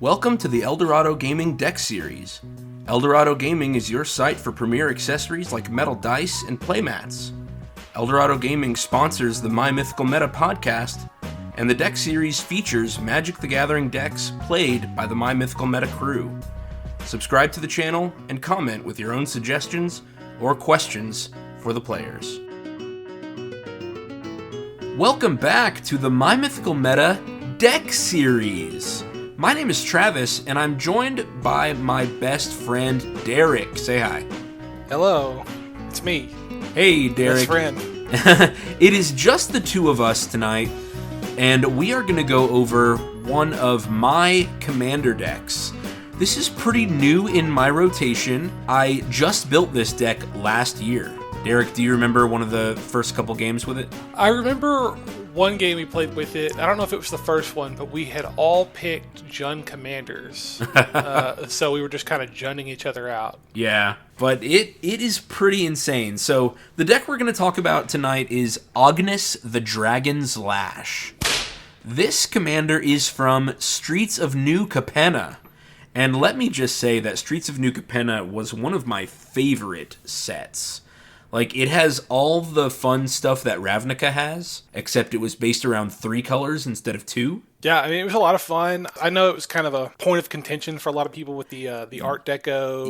Welcome to the Eldorado Gaming Deck Series. Eldorado Gaming is your site for premier accessories like metal dice and playmats. Eldorado Gaming sponsors the My Mythical Meta podcast, and the deck series features Magic the Gathering decks played by the My Mythical Meta crew. Subscribe to the channel and comment with your own suggestions or questions for the players. Welcome back to the My Mythical Meta Deck Series. My name is Travis, and I'm joined by my best friend, Derek. Say hi. Hello, it's me. Hey, Derek. Best friend. It is just the two of us tonight, and we are going to go over one of my commander decks. This is pretty new in my rotation. I just built this deck last year. Derek, do you remember one of the first couple games with it? I remember one game we played with it. I don't know if it was the first one, but we had all picked Jund commanders. So we were just kind of Junding each other out. Yeah, but it is pretty insane. So the deck we're going to talk about tonight is Ognis the Dragon's Lash. This commander is from Streets of New Capenna. And let me just say that Streets of New Capenna was one of my favorite sets. Like, it has all the fun stuff that Ravnica has, except it was based around 3 colors instead of 2. Yeah, I mean, it was a lot of fun. I know it was kind of a point of contention for a lot of people with the Art Deco,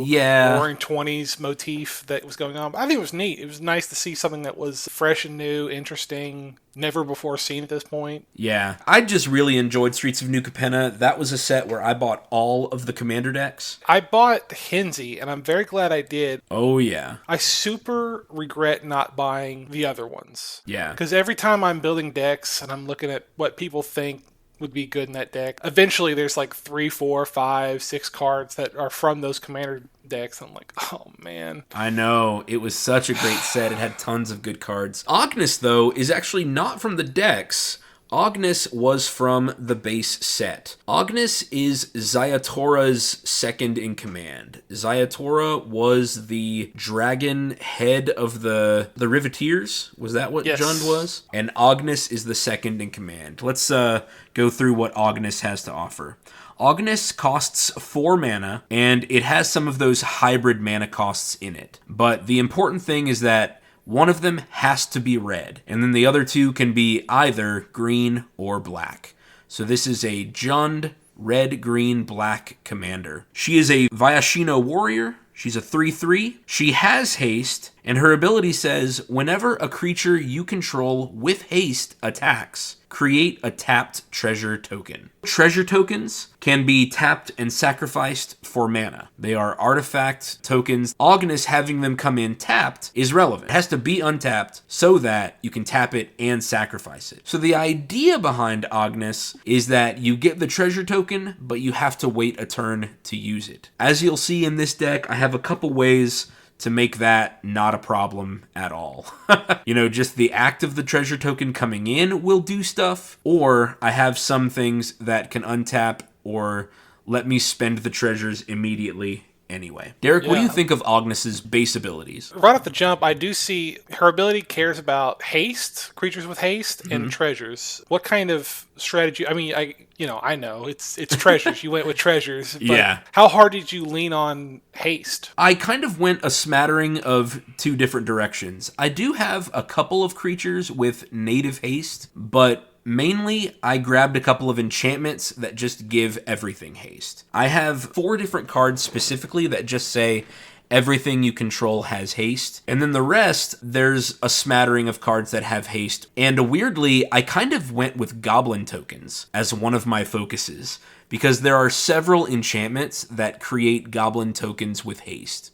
Roaring 20s motif that was going on. But I think it was neat. It was nice to see something that was fresh and new, interesting, never before seen at this point. Yeah, I just really enjoyed Streets of New Capenna. That was a set where I bought all of the commander decks. I bought Henzi, and I'm very glad I did. Oh, yeah. I super regret not buying the other ones. Yeah. Because every time I'm building decks and I'm looking at what people think would be good in that deck, eventually there's like 3, 4, 5, 6 cards that are from those commander decks. I'm like, oh man. I know. It was such a great set. It had tons of good cards. Ognis, though, is actually not from the decks. Ognis was from the base set. Ognis is Zayatora's second in command. Zayatora was the dragon head of the Riveteers. Was that what Jund was? And Ognis is the second in command. Let's go through what Ognis has to offer. Ognis costs 4 mana, and it has some of those hybrid mana costs in it. But the important thing is that one of them has to be red, and then the other 2 can be either green or black. So this is a Jund red, green, black commander. She is a Vyashino warrior. She's a 3/3. She has haste, and her ability says, whenever a creature you control with haste attacks, create a tapped treasure token. Treasure tokens can be tapped and sacrificed for mana. They are artifact tokens. Ognis having them come in tapped is relevant. It has to be untapped so that you can tap it and sacrifice it. So the idea behind Ognis is that you get the treasure token, but you have to wait a turn to use it. As you'll see in this deck, I have a couple ways to make that not a problem at all. Just the act of the treasure token coming in will do stuff, or I have some things that can untap or let me spend the treasures immediately anyway. Derek, what do you think of Ognis's base abilities? Right off the jump, I do see her ability cares about haste, creatures with haste, and treasures. What kind of strategy? I mean, I know it's treasures. You went with treasures. But how hard did you lean on haste? I kind of went a smattering of 2 different directions. I do have a couple of creatures with native haste, but mainly, I grabbed a couple of enchantments that just give everything haste. I have 4 different cards specifically that just say everything you control has haste. And then the rest, there's a smattering of cards that have haste. And weirdly, I kind of went with goblin tokens as one of my focuses, because there are several enchantments that create goblin tokens with haste.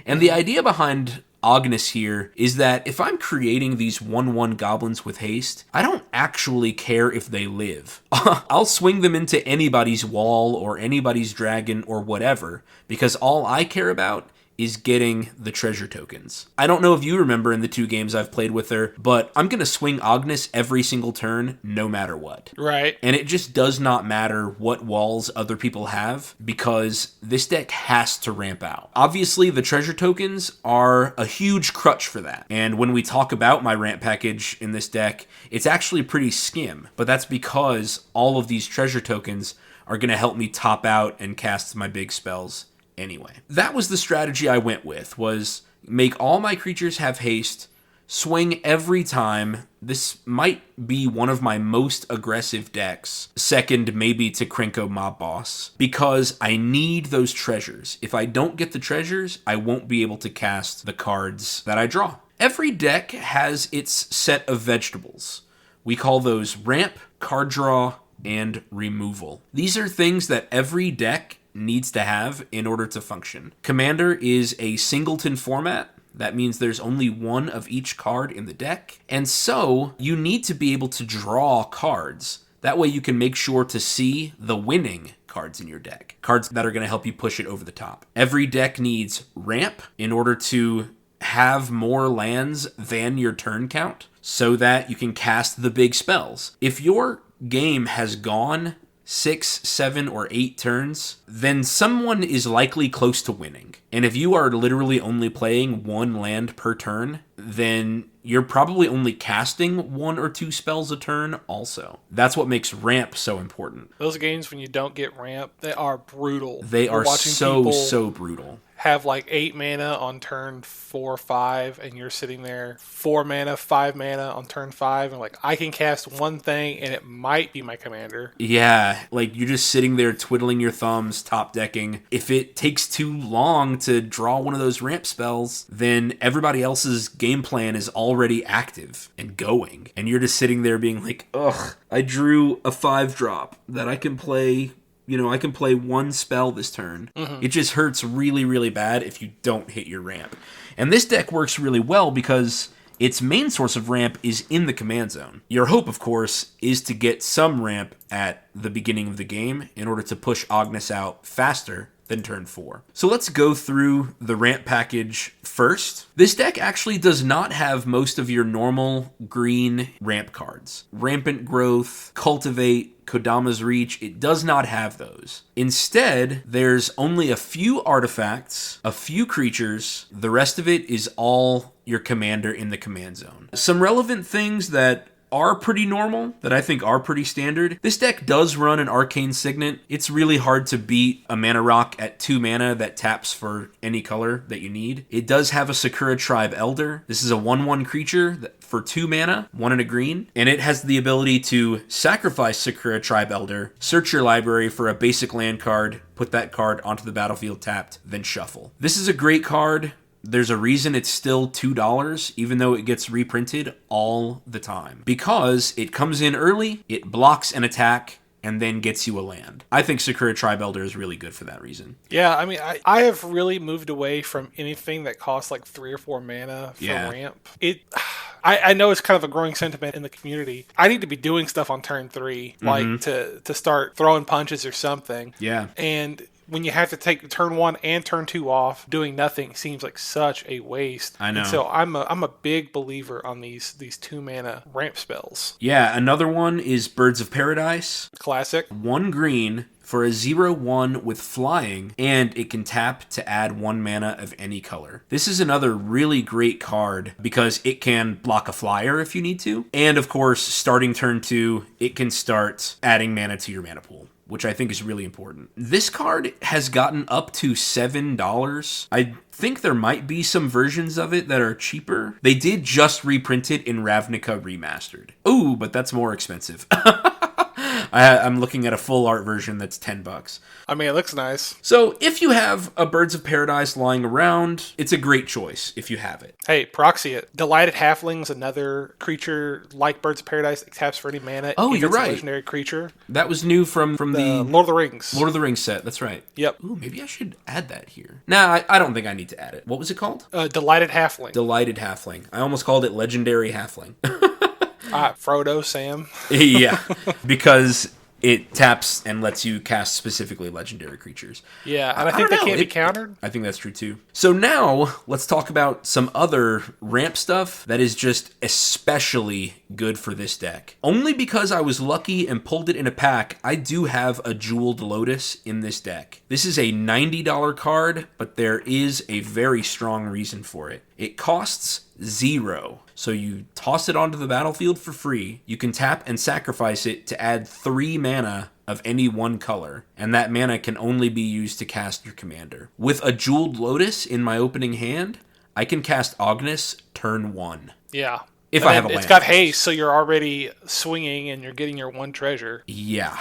And the idea behind Ognis here is that if I'm creating these 1/1 goblins with haste, I don't actually care if they live. I'll swing them into anybody's wall or anybody's dragon or whatever, because all I care about is getting the treasure tokens. I don't know if you remember in the 2 games I've played with her, but I'm going to swing Ognis every single turn, no matter what. Right. And it just does not matter what walls other people have, because this deck has to ramp out. Obviously, the treasure tokens are a huge crutch for that. And when we talk about my ramp package in this deck, it's actually pretty skim, but that's because all of these treasure tokens are going to help me top out and cast my big spells anyway. That was the strategy I went with, was make all my creatures have haste, swing every time. This might be one of my most aggressive decks, second maybe to Krenko Mob Boss, because I need those treasures. If I don't get the treasures, I won't be able to cast the cards that I draw. Every deck has its set of vegetables. We call those ramp, card draw, and removal. These are things that every deck needs to have in order to function. Commander is a singleton format. That means there's only one of each card in the deck. And so you need to be able to draw cards. That way you can make sure to see the winning cards in your deck. Cards that are going to help you push it over the top. Every deck needs ramp in order to have more lands than your turn count so that you can cast the big spells. If your game has gone 6, 7, or 8 turns, then someone is likely close to winning. And if you are literally only playing 1 land per turn, then you're probably only casting 1 or 2 spells a turn also. That's what makes ramp so important. Those games when you don't get ramp, they are brutal. They are so brutal. Have like 8 mana on turn 4 or 5, and you're sitting there 4 mana, 5 mana on turn 5, and like, I can cast one thing and it might be my commander. Yeah, like you're just sitting there twiddling your thumbs, top decking. If it takes too long to draw one of those ramp spells, then everybody else's game plan is already active and going. And you're just sitting there being like, ugh, I drew a 5-drop that I can play. I can play 1 spell this turn. Mm-hmm. It just hurts really, really bad if you don't hit your ramp. And this deck works really well because its main source of ramp is in the command zone. Your hope, of course, is to get some ramp at the beginning of the game in order to push Ognis out faster than turn 4. So let's go through the ramp package first. This deck actually does not have most of your normal green ramp cards. Rampant Growth, Cultivate, Kodama's Reach, it does not have those. Instead, there's only a few artifacts, a few creatures, the rest of it is all your commander in the command zone. Some relevant things that are pretty normal, that I think are pretty standard. This deck does run an Arcane Signet. It's really hard to beat a mana rock at 2 mana that taps for any color that you need. It does have a Sakura Tribe Elder. This is a 1/1 creature for 2 mana, 1 and a green, and it has the ability to sacrifice Sakura Tribe Elder, search your library for a basic land card, put that card onto the battlefield tapped, then shuffle. This is a great card. There's a reason it's still $2, even though it gets reprinted all the time. Because it comes in early, it blocks an attack, and then gets you a land. I think Sakura Tribe Elder is really good for that reason. Yeah, I mean, I have really moved away from anything that costs like 3 or 4 mana for ramp. I know it's kind of a growing sentiment in the community. I need to be doing stuff on turn 3, like to start throwing punches or something. Yeah. And when you have to take turn 1 and turn 2 off, doing nothing seems like such a waste. I know. And so I'm a big believer on these 2 mana ramp spells. Yeah, another one is Birds of Paradise. Classic. 1 green for a 0/1 with flying, and it can tap to add 1 mana of any color. This is another really great card because it can block a flyer if you need to. And of course, starting turn 2, it can start adding mana to your mana pool, which I think is really important. This card has gotten up to $7. I think there might be some versions of it that are cheaper. They did just reprint it in Ravnica Remastered. Ooh, but that's more expensive. I'm looking at a full art version that's $10. I mean, it looks nice. So if you have a Birds of Paradise lying around, it's a great choice if you have it. Hey, proxy it. Delighted Halfling's another creature like Birds of Paradise that taps for any mana. Oh, you're right. Legendary creature. That was new from the Lord of the Rings. Lord of the Rings set, that's right. Yep. Ooh, maybe I should add that here. Nah, I don't think I need to add it. What was it called? Delighted Halfling. Delighted Halfling. I almost called it Legendary Halfling. Frodo, Sam. Yeah, because it taps and lets you cast specifically legendary creatures. Yeah, and I think they can't be countered. I think that's true too. So now, let's talk about some other ramp stuff that is just especially good for this deck. Only because I was lucky and pulled it in a pack, I do have a Jeweled Lotus in this deck. This is a $90 card, but there is a very strong reason for it. It costs 0. So you toss it onto the battlefield for free. You can tap and sacrifice it to add 3 mana of any one color, and that mana can only be used to cast your commander. With a Jeweled Lotus in my opening hand, I can cast Ognis turn 1. Yeah. If I have a land. It's got haste, so you're already swinging and you're getting your 1 treasure. Yeah.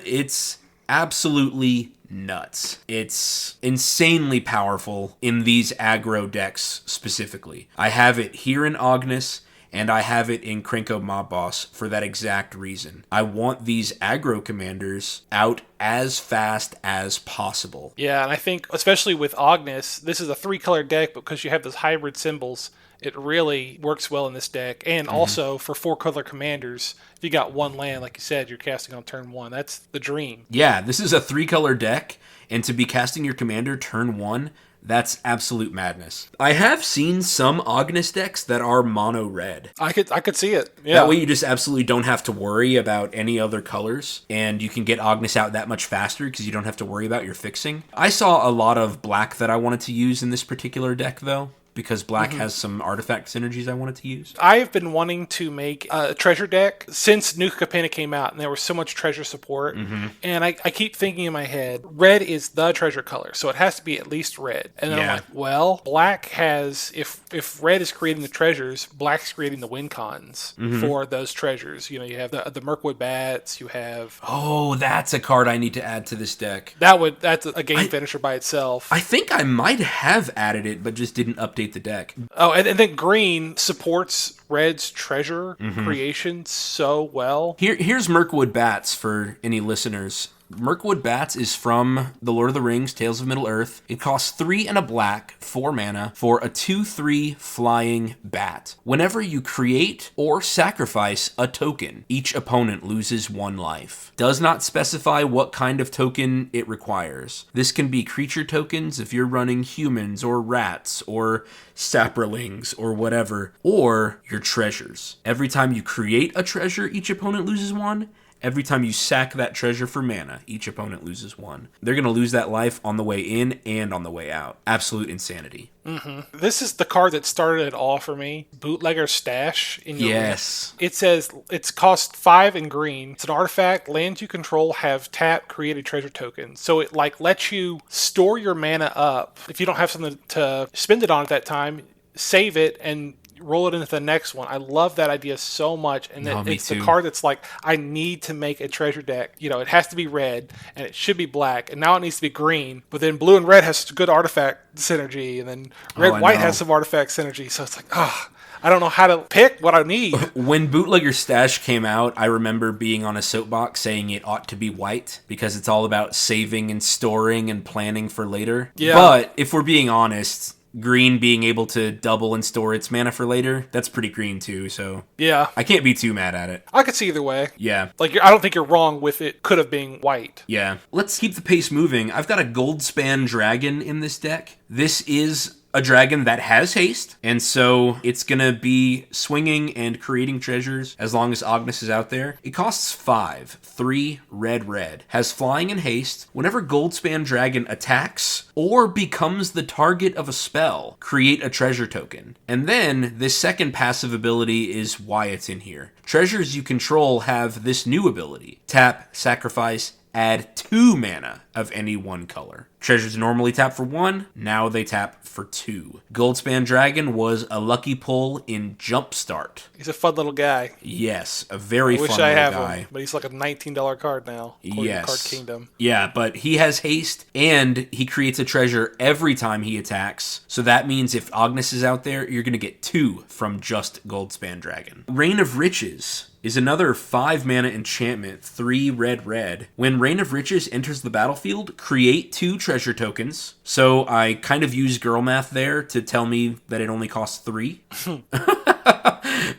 It's absolutely nuts. It's insanely powerful in these aggro decks specifically. I have it here in Ognis, and I have it in Krenko Mob Boss for that exact reason. I want these aggro commanders out as fast as possible. Yeah, and I think, especially with Ognis, this is a 3-color deck because you have those hybrid symbols. It really works well in this deck. And also, for 4-color commanders, if you got 1 land, like you said, you're casting on turn 1. That's the dream. Yeah, this is a 3-color deck, and to be casting your commander turn 1, that's absolute madness. I have seen some Ognis decks that are mono red. I could see it. Yeah. That way you just absolutely don't have to worry about any other colors, and you can get Ognis out that much faster because you don't have to worry about your fixing. I saw a lot of black that I wanted to use in this particular deck, though, because black has some artifact synergies I wanted to use. I've been wanting to make a treasure deck since New Capenna came out, and there was so much treasure support. And I keep thinking in my head, red is the treasure color, so it has to be at least red. And then I'm like, well, black has, if red is creating the treasures, black's creating the win cons for those treasures. You know, you have the Mirkwood Bats, you have... Oh, that's a card I need to add to this deck. That's a game finisher by itself. I think I might have added it, but just didn't update the deck. Oh, and then green supports red's treasure creation so well. Here's Mirkwood Bats for any listeners. Mirkwood Bats is from The Lord of the Rings, Tales of Middle-earth. It costs 3 and a black, 4 mana, for a 2/3 flying bat. Whenever you create or sacrifice a token, each opponent loses 1 life. Does not specify what kind of token it requires. This can be creature tokens if you're running humans or rats or saprolings or whatever, or your treasures. Every time you create a treasure, each opponent loses 1. Every time you sack that treasure for mana, each opponent loses 1. They're going to lose that life on the way in and on the way out. Absolute insanity. This is the card that started it all for me. Bootlegger Stash in your list. It says it's cost 5 in green. It's an artifact. Lands you control have tap, create a treasure token. So it lets you store your mana up. If you don't have something to spend it on at that time, save it and roll it into the next one. I love that idea so much, and it's the card that's like, I need to make a treasure deck. You know, it has to be red, and it should be black, and now it needs to be green, but then blue and red has such good artifact synergy, and then red-white has some artifact synergy, so it's like, I don't know how to pick what I need. When Bootlegger Stash came out, I remember being on a soapbox saying it ought to be white because it's all about saving and storing and planning for later. Yeah. But if we're being honest, green being able to double and store its mana for later, that's pretty green too, so... Yeah. I can't be too mad at it. I could see either way. Yeah. I don't think you're wrong with it could have been white. Yeah. Let's keep the pace moving. I've got a Goldspan Dragon in this deck. This is a dragon that has haste, and so it's gonna be swinging and creating treasures as long as Ognis is out there. It costs 5, 3 red, has flying and haste. Whenever Goldspan Dragon attacks or becomes the target of a spell, create a treasure token. And then this second passive ability is why it's in here. Treasures you control have this new ability: tap, sacrifice, add 2 mana of any one color. Treasures normally tap for 1, now they tap for 2. Goldspan Dragon was a lucky pull in Jumpstart. He's a fun little guy. Yes, a very fun little guy. I wish I have him, but he's like a $19 card now, according to Card Kingdom. Yeah, but he has haste, and he creates a treasure every time he attacks. So that means if Ognis is out there, you're going to get 2 from just Goldspan Dragon. Reign of Riches is another 5 mana enchantment, 3 red. When Reign of Riches enters the battlefield, create 2 treasure tokens. So I kind of use girl math there to tell me that it only costs 3.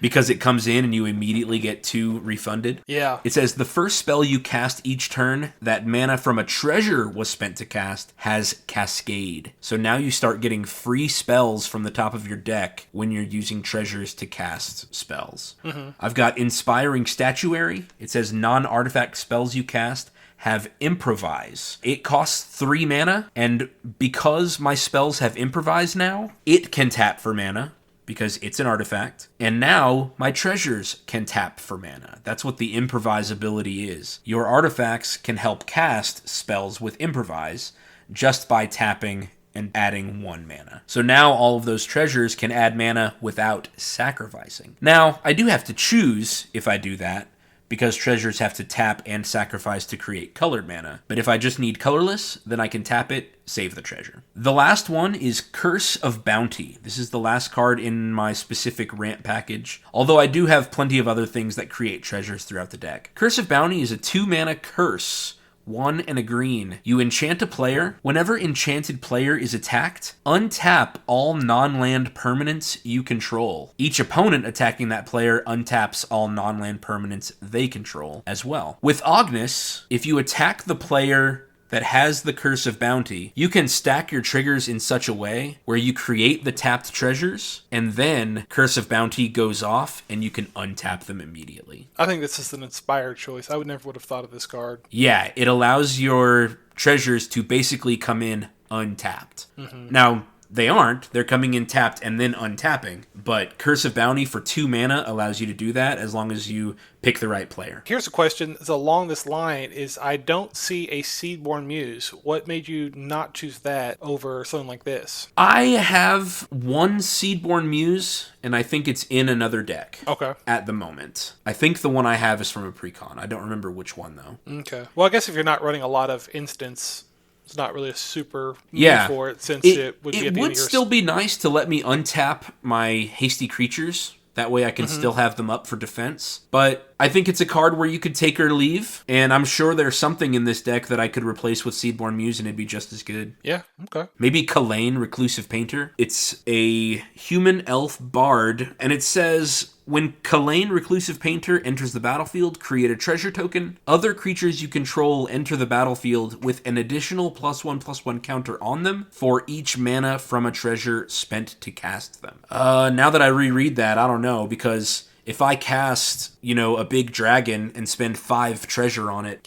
Because it comes in and you immediately get 2 refunded. Yeah. It says the first spell you cast each turn that mana from a treasure was spent to cast has Cascade. So now you start getting free spells from the top of your deck when you're using treasures to cast spells. I've got Inspiring Statuary. It says non-artifact spells you cast have Improvise. It costs 3 mana, and because my spells have Improvise now, it can tap for mana. because it's an artifact. And now my treasures can tap for mana. That's what the improvise ability is. Your artifacts can help cast spells with improvise just by tapping and adding 1 mana. So now all of those treasures can add mana without sacrificing. Now, I do have to choose if I do that, because treasures have to tap and sacrifice to create colored mana. But if I just need colorless, then I can tap it, save the treasure. The last one is Curse of Bounty. This is the last card in my specific ramp package, although I do have plenty of other things that create treasures throughout the deck. Curse of Bounty is a 2-mana curse, 1 and a green. You enchant a player. Whenever enchanted player is attacked, untap all non-land permanents you control. Each opponent attacking that player untaps all non-land permanents they control as well. With Ognis, if you attack the player that has the Curse of Bounty, you can stack your triggers in such a way where you create the tapped treasures, and then Curse of Bounty goes off, and you can untap them immediately. I think this is an inspired choice. I would never have thought of this card. Yeah, it allows your treasures to basically come in untapped. Mm-hmm. Now, they aren't. They're coming in tapped and then untapping. But Curse of Bounty for 2 mana allows you to do that as long as you pick the right player. Here's a question that's along this line is I don't see a Seedborn Muse. What made you not choose that over something like this? I have 1 Seedborn Muse, and I think it's in another deck. Okay. At the moment. I think the one I have is from a precon. I don't remember which one, though. Okay. Well, I guess if you're not running a lot of instance, it's not really a super move for it, since it would be at the end of your... still be nice to let me untap my hasty creatures. That way I can still have them up for defense. But I think it's a card where you could take or leave, and I'm sure there's something in this deck that I could replace with Seedborn Muse and it'd be just as good. Yeah, okay. Maybe Kalain, Reclusive Painter. It's a human elf bard, and it says... When Kalain, Reclusive Painter, enters the battlefield, create a treasure token. Other creatures you control enter the battlefield with an additional +1/+1 counter on them for each mana from a treasure spent to cast them. Now that I reread that, I don't know, because if I cast, a big dragon and spend 5 treasure on it,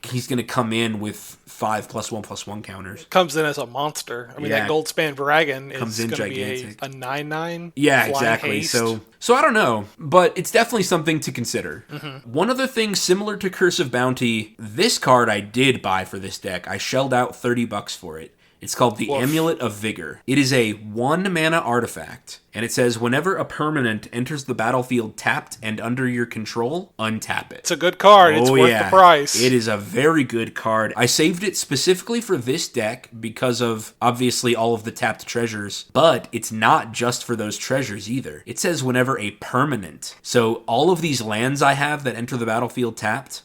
he's gonna come in with 5 +1/+1 counters. It comes in as a monster. I mean, that Goldspan Dragon is going to be a 9/9. Yeah, exactly. Haste. So I don't know, but it's definitely something to consider. Mm-hmm. One other thing similar to Curse of Bounty, this card I did buy for this deck. I shelled out $30 for it. It's called the Amulet of Vigor. It is a 1-mana artifact, and it says whenever a permanent enters the battlefield tapped and under your control, untap it. It's a good card. It's worth the price. It is a very good card. I saved it specifically for this deck because of, obviously, all of the tapped treasures, but it's not just for those treasures either. It says whenever a permanent. So all of these lands I have that enter the battlefield tapped,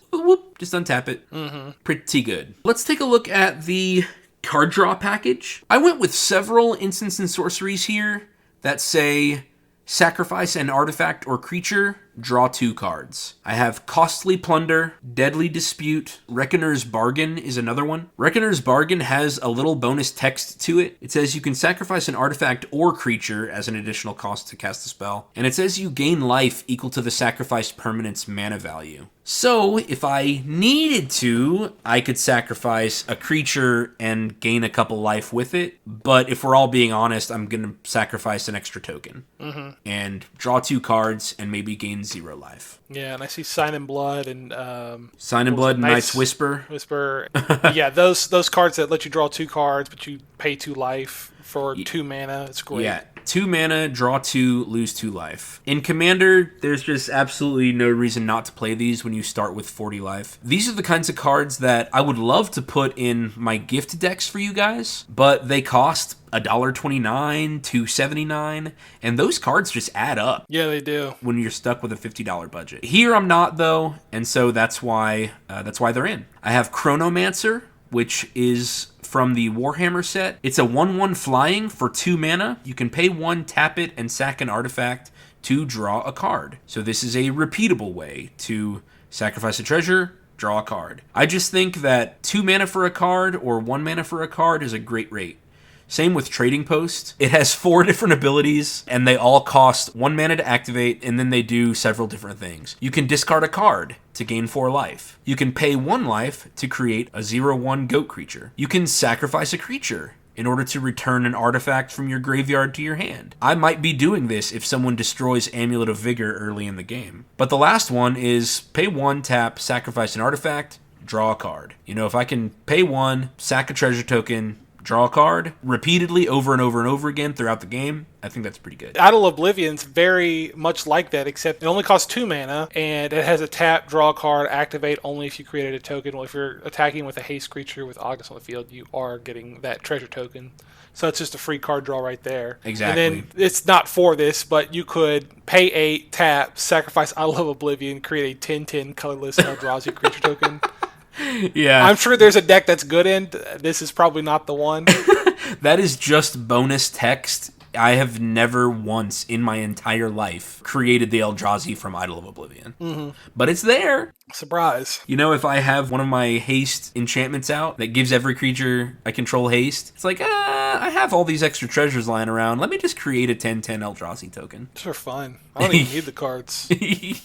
just untap it. Mm-hmm. Pretty good. Let's take a look at the card draw package. I went with several instants and sorceries here that say sacrifice an artifact or creature, draw 2 cards. I have Costly Plunder, Deadly Dispute, Reckoner's Bargain is another one. Reckoner's Bargain has a little bonus text to it. It says you can sacrifice an artifact or creature as an additional cost to cast a spell. And it says you gain life equal to the sacrificed permanent's mana value. So, if I needed to, I could sacrifice a creature and gain a couple life with it. But if we're all being honest, I'm going to sacrifice an extra token. Mm-hmm. And draw 2 cards and maybe gain 0 life. Yeah, and I see Sign in Blood and... Sign in Blood and Night's Whisper. Yeah, those cards that let you draw 2 cards, but you pay 2 life for 2 mana. It's great. Yeah. 2 mana, draw 2, lose 2 life. In Commander, there's just absolutely no reason not to play these when you start with 40 life. These are the kinds of cards that I would love to put in my gift decks for you guys, but they cost $1.29, $2.79, and those cards just add up. Yeah, they do. When you're stuck with a $50 budget. Here I'm not, though, and so that's why they're in. I have Chronomancer, which is from the Warhammer set. It's a 1/1 flying for 2 mana. You can pay 1, tap it, and sack an artifact to draw a card. So this is a repeatable way to sacrifice a treasure, draw a card. I just think that 2 mana for a card or 1 mana for a card is a great rate. Same with Trading Post. It has 4 different abilities, and they all cost 1 mana to activate, and then they do several different things. You can discard a card to gain 4 life. You can pay 1 life to create a 0/1 goat creature. You can sacrifice a creature in order to return an artifact from your graveyard to your hand. I might be doing this if someone destroys Amulet of Vigor early in the game. But the last one is pay 1, tap, sacrifice an artifact, draw a card. If I can pay 1, sack a treasure token, draw a card repeatedly over and over and over again throughout the game, I think that's pretty good. Idol Oblivion's very much like that, except it only costs 2 mana, and it has a tap, draw a card, activate only if you created a token. Well, if you're attacking with a haste creature with Ognis on the field, you are getting that treasure token. So it's just a free card draw right there. Exactly. And then it's not for this, but you could pay 8, tap, sacrifice Idol of Oblivion, create a 10/10 colorless Eldrazi creature token. Yeah. I'm sure there's a deck that's good in. This is probably not the one. That is just bonus text. I have never once in my entire life created the Eldrazi from Idol of Oblivion. Mm-hmm. But it's there. Surprise. If I have one of my haste enchantments out that gives every creature I control haste, it's like, I have all these extra treasures lying around. Let me just create a 10/10 Eldrazi token. Those are fun. I don't even need the cards.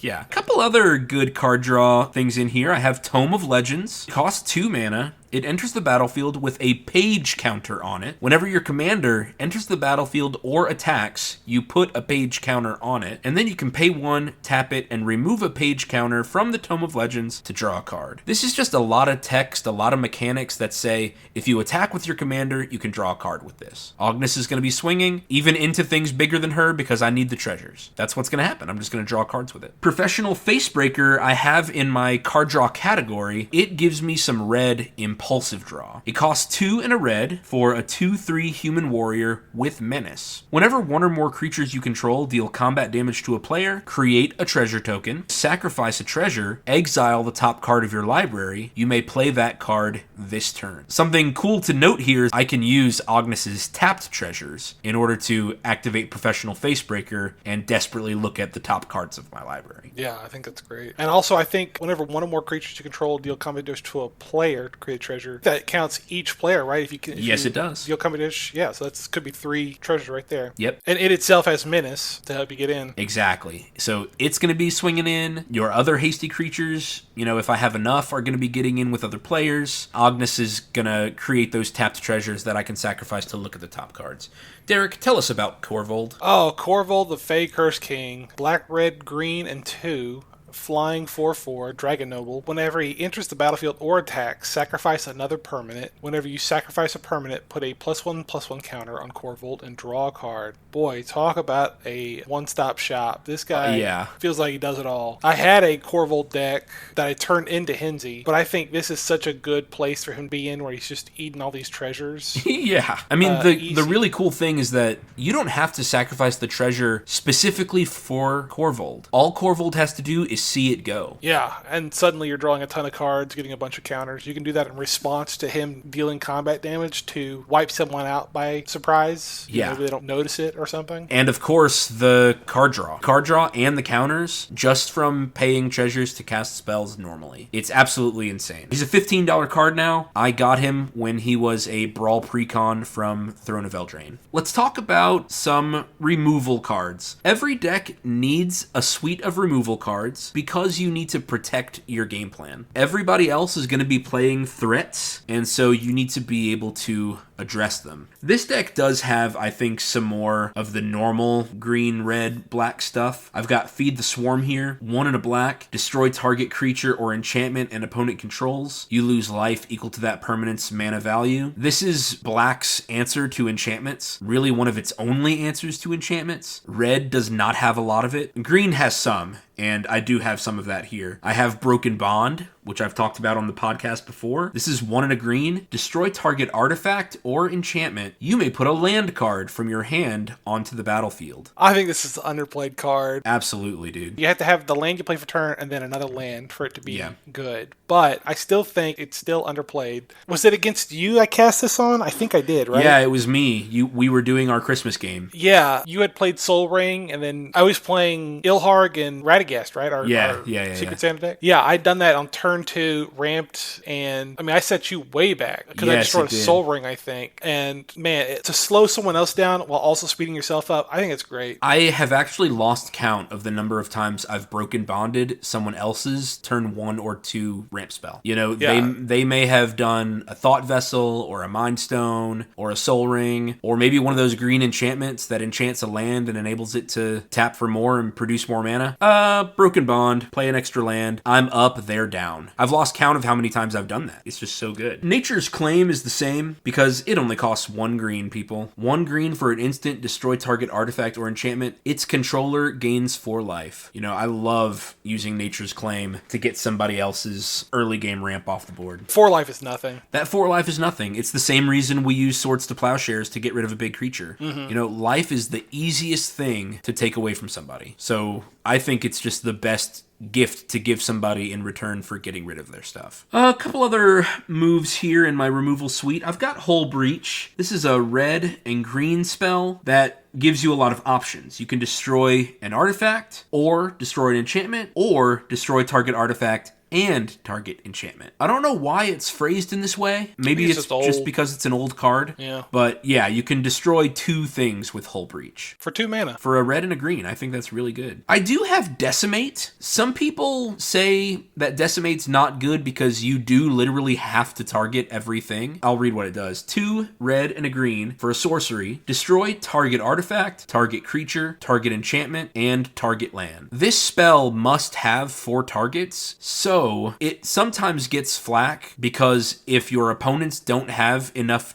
Yeah. A couple other good card draw things in here. I have Tome of Legends. Costs 2 mana. It enters the battlefield with a page counter on it. Whenever your commander enters the battlefield or attacks, you put a page counter on it. And then you can pay 1, tap it, and remove a page counter from the Tome of Legends to draw a card. This is just a lot of text, a lot of mechanics that say, if you attack with your commander, you can draw a card with this. Ognis is going to be swinging, even into things bigger than her, because I need the treasures. That's what's going to happen. I'm just going to draw cards with it. Professional Facebreaker I have in my card draw category. It gives me some red impulsive draw. It costs 2 and a red for a 2/3 human warrior with menace. Whenever one or more creatures you control deal combat damage to a player, create a treasure token, sacrifice a treasure, exile the top card of your library. You may play that card this turn. Something cool to note here is I can use Ognis's tapped treasures in order to activate Professional Facebreaker and desperately look at the top cards of my library. Yeah, I think that's great. And also, I think whenever one or more creatures you control deal combat damage to a player to create a treasure, that counts each player, right? Yes, it does. Deal combat damage, yeah, so that could be 3 treasures right there. Yep. And it itself has menace to help you get in. Exactly. So it's going to be swinging in. Your other hasty creatures, if I have enough, are going to be getting in with other players. Ognis is going to create those tapped treasures that I can sacrifice to look at the top cards. Derek, tell us about Korvold. Oh, Korvold, the Fey Curse King. Black, red, green, and 2. Flying 4/4, Dragon Noble. Whenever he enters the battlefield or attacks, sacrifice another permanent. Whenever you sacrifice a permanent, put a +1/+1 counter on Korvold and draw a card. Boy, talk about a one-stop shop. This guy feels like he does it all. I had a Korvold deck that I turned into Henzi, but I think this is such a good place for him to be in where he's just eating all these treasures. Yeah. I mean, the really cool thing is that you don't have to sacrifice the treasure specifically for Korvold. All Korvold has to do is see it go. Yeah, and suddenly you're drawing a ton of cards, getting a bunch of counters. You can do that in response to him dealing combat damage to wipe someone out by surprise. Maybe they don't notice it or something. And of course, the card draw. Card draw and the counters just from paying treasures to cast spells normally. It's absolutely insane. He's a $15 card now. I got him when he was a Brawl Precon from Throne of Eldraine. Let's talk about some removal cards. Every deck needs a suite of removal cards because you need to protect your game plan. Everybody else is going to be playing threats, and so you need to be able to address them. This deck does have, I think, some more of the normal green, red, black stuff. I've got Feed the Swarm here. 1 and a black. Destroy target creature or enchantment an opponent controls. You lose life equal to that permanent's mana value. This is black's answer to enchantments. Really one of its only answers to enchantments. Red does not have a lot of it. Green has some, and I do have some of that here. I have Broken Bond, which I've talked about on the podcast before. This is 1 and a green. Destroy target artifact or enchantment. You may put a land card from your hand onto the battlefield. I think this is an underplayed card. Absolutely, dude. You have to have the land you play for turn and then another land for it to be good. But I still think it's still underplayed. Was it against you I cast this on? I think I did, right? Yeah, it was me. We were doing our Christmas game. Yeah, you had played Soul Ring, and then I was playing Ilharg and Radagast, right? Our Secret Santa deck. Yeah, I'd done that on turn turn 2 ramped, and I mean, I set you way back because I Yes, destroyed it a did. soul ring, I think. And man, to slow someone else down while also speeding yourself up, I think it's great. I have actually lost count of the number of times I've broken bonded someone else's turn 1 or 2 ramp spell. You know, they may have done a Thought Vessel or a Mind Stone or a Soul Ring, or maybe one of those green enchantments that enchants a land and enables it to tap for more and produce more mana. Broken Bond, play an extra land. I'm up, they're down. I've lost count of how many times I've done that. It's just so good. Nature's Claim is the same because it only costs 1 green, people. 1 green for an instant, destroy target artifact or enchantment. Its controller gains 4 life. You know, I love using Nature's Claim to get somebody else's early game ramp off the board. 4 life is nothing. That 4 life is nothing. It's the same reason we use Swords to Plowshares to get rid of a big creature. Mm-hmm. You know, life is the easiest thing to take away from somebody. So I think it's just the best gift to give somebody in return for getting rid of their stuff. A couple other moves here in my removal suite. I've got Hull Breach. This is a red and green spell that gives you a lot of options. You can destroy an artifact, or destroy an enchantment, or destroy target artifact and target enchantment. I don't know why it's phrased in this way. Maybe it's just because it's an old card. Yeah. But yeah, you can destroy 2 things with Hull Breach. For 2 mana. For a red and a green. I think that's really good. I do have Decimate. Some people say that Decimate's not good because you do literally have to target everything. I'll read what it does. 2 red and a green for a sorcery. Destroy target artifact, target creature, target enchantment, and target land. This spell must have 4 targets, so it sometimes gets flack because if your opponents don't have enough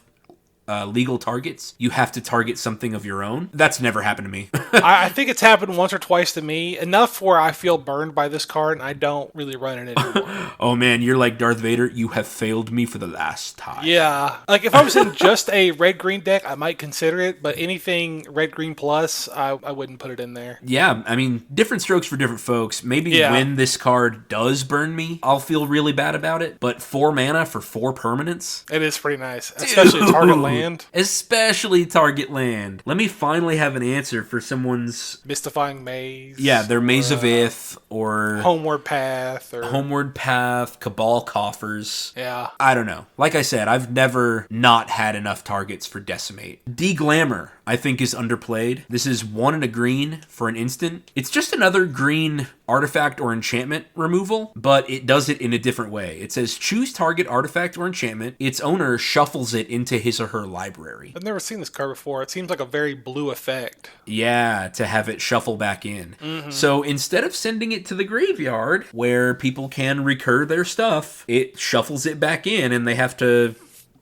legal targets, you have to target something of your own. That's never happened to me. I think it's happened once or twice to me, enough where I feel burned by this card and I don't really run it anymore. Oh man, you're like Darth Vader. You have failed me for the last time. Yeah. Like if I was in just a red-green deck, I might consider it, but anything red-green plus, I wouldn't put it in there. Yeah, I mean, different strokes for different folks. Maybe when this card does burn me, I'll feel really bad about it, but 4 mana for 4 permanents? It is pretty nice, especially target land. Especially target land. Let me finally have an answer for someone's Mystifying Maze. Yeah, their Maze of Ith or Homeward Path or Homeward Path, Cabal Coffers. Yeah. I don't know. Like I said, I've never not had enough targets for Decimate. Deglamour, I think, is underplayed. This is 1 and a green for an instant. It's just another green artifact or enchantment removal, but it does it in a different way. It says choose target artifact or enchantment. Its owner shuffles it into his or her library. I've never seen this card before. It seems like a very blue effect. Yeah, to have it shuffle back in. Mm-hmm. So instead of sending it to the graveyard where people can recur their stuff, it shuffles it back in and they have to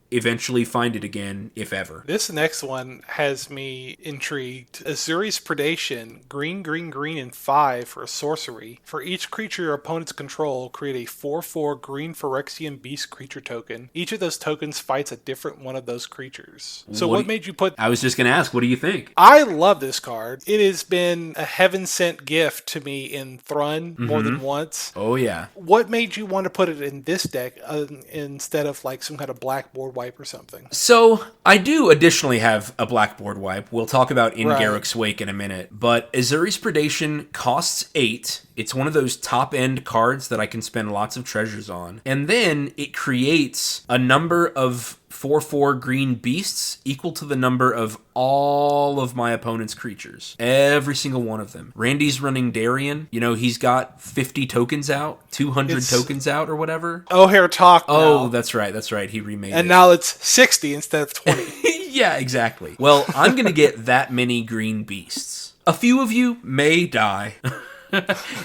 eventually find it again, if ever. This next one has me intrigued. Azuri's Predation, green, green, green, and 5 for a sorcery. For each creature your opponents control, create a 4/4 green Phyrexian Beast creature token. Each of those tokens fights a different one of those creatures. So what made you put... I was just going to ask, what do you think? I love this card. It has been a heaven-sent gift to me in Thrun more than once. Oh, yeah. What made you want to put it in this deck instead of like some kind of blackboard wipe or something? So, I do additionally have a blackboard wipe. We'll talk about in Garruk's Wake in a minute. But Azuri's Predation costs 8. It's one of those top-end cards that I can spend lots of treasures on. And then it creates a number of 4/4 green beasts equal to the number of all of my opponent's creatures. Every single one of them. Randy's running Darien. You know, he's got 50 tokens out, 200 tokens out or whatever. O'Hare talk Oh, now. that's right. That's right. He remade it. And now it's 60 instead of 20. Yeah, exactly. Well, I'm going to get that many green beasts. A few of you may die.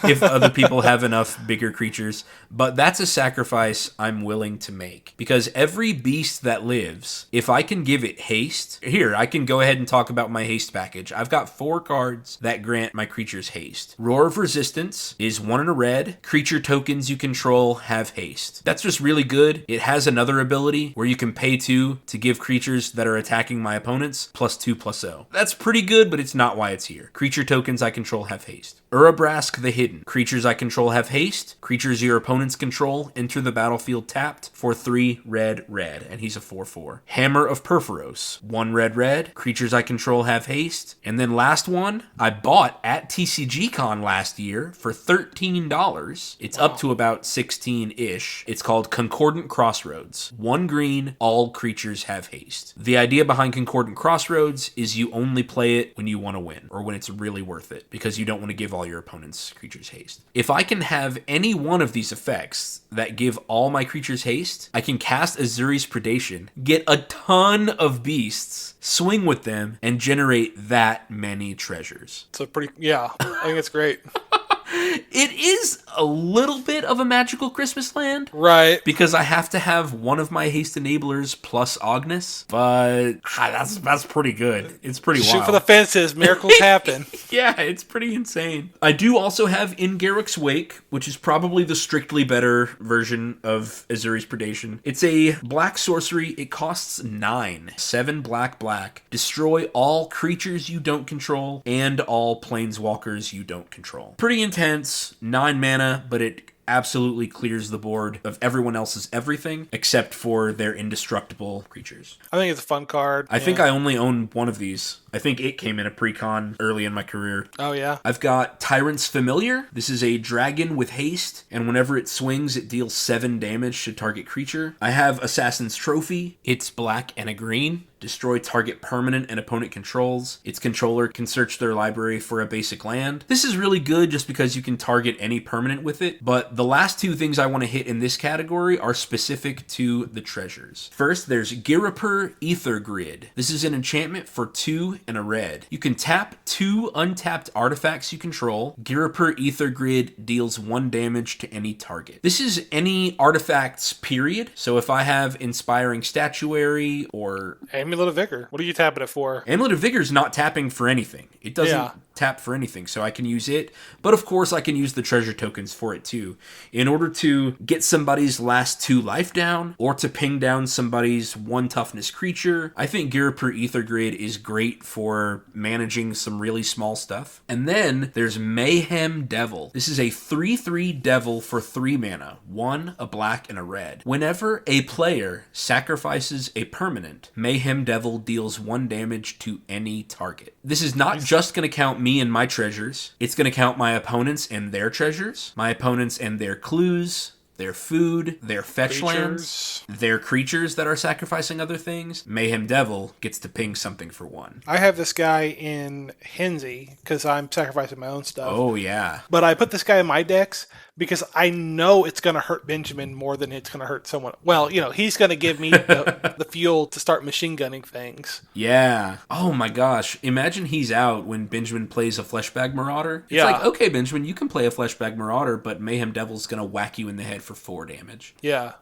If other people have enough bigger creatures, but that's a sacrifice I'm willing to make, because every beast that lives, if I can give it haste, here, I can go ahead and talk about my haste package. I've got 4 cards that grant my creatures haste. Roar of Resistance is 1 and a red. Creature tokens you control have haste. That's just really good. It has another ability where you can pay 2 to give creatures that are attacking my opponents +2/+0. That's pretty good, but it's not why it's here. Creature tokens I control have haste. Urabrak Trask the Hidden. Creatures I control have haste. Creatures your opponents control enter the battlefield tapped for 3 red, red. And he's a 4/4. Hammer of Perforos. 1 red, red. Creatures I control have haste. And then last one, I bought at TCGCon last year for $13. It's up to about 16-ish. It's called Concordant Crossroads. 1 green, all creatures have haste. The idea behind Concordant Crossroads is you only play it when you want to win, or when it's really worth it, because you don't want to give all your opponent's creatures haste. If I can have any one of these effects that give all my creatures haste, I can cast Azuri's Predation, get a ton of beasts, swing with them, and generate that many treasures. So I think it's great. It is a little bit of a magical Christmas land. Right. Because I have to have one of my haste enablers plus Ognis, but that's pretty good. It's pretty wild. Shoot for the fences. Miracles happen. Yeah, it's pretty insane. I do also have In Garruk's Wake, which is probably the strictly better version of Azuri's Predation. It's a black sorcery. It costs 9. 7 black, black. Destroy all creatures you don't control and all planeswalkers you don't control. Pretty intense. 9 mana, but it absolutely clears the board of everyone else's everything except for their indestructible creatures. I think it's a fun card. I think I only own one of these. I think it came in a pre-con early in my career. Oh, yeah? I've got Tyrant's Familiar. This is a dragon with haste, and whenever it swings, it deals 7 damage to target creature. I have Assassin's Trophy. It's black and a green. Destroy target permanent and opponent controls. Its controller can search their library for a basic land. This is really good just because you can target any permanent with it, but the last 2 things I want to hit in this category are specific to the treasures. First, there's Girapur Ether Grid. This is an enchantment for 2 and a red. You can tap 2 untapped artifacts you control. Girapur Ether Grid deals 1 damage to any target. This is any artifacts, period. So if I have Inspiring Statuary or Amulet of Vigor. What are you tapping it for? Amulet of Vigor is not tapping for anything. It doesn't tap for anything, so I can use it. But of course, I can use the treasure tokens for it too. In order to get somebody's last 2 life down, or to ping down somebody's 1 toughness creature, I think Girapur Ether Grid is great for managing some really small stuff. And then there's Mayhem Devil. This is a 3/3 devil for 3 mana. 1, a black, and a red. Whenever a player sacrifices a permanent, Mayhem Devil deals 1 damage to any target. This is not just going to count me and my treasures. It's going to count my opponents and their treasures, my opponents and their clues, their food, their fetch lands, their creatures that are sacrificing other things. Mayhem Devil gets to ping something for 1. I have this guy in Henzi because I'm sacrificing my own stuff. Oh, yeah. But I put this guy in my decks because I know it's going to hurt Benjamin more than it's going to hurt someone. Well, he's going to give me the fuel to start machine gunning things. Yeah. Oh my gosh. Imagine he's out when Benjamin plays a Fleshbag Marauder. It's like, okay, Benjamin, you can play a Fleshbag Marauder, but Mayhem Devil's going to whack you in the head for 4 damage. Yeah.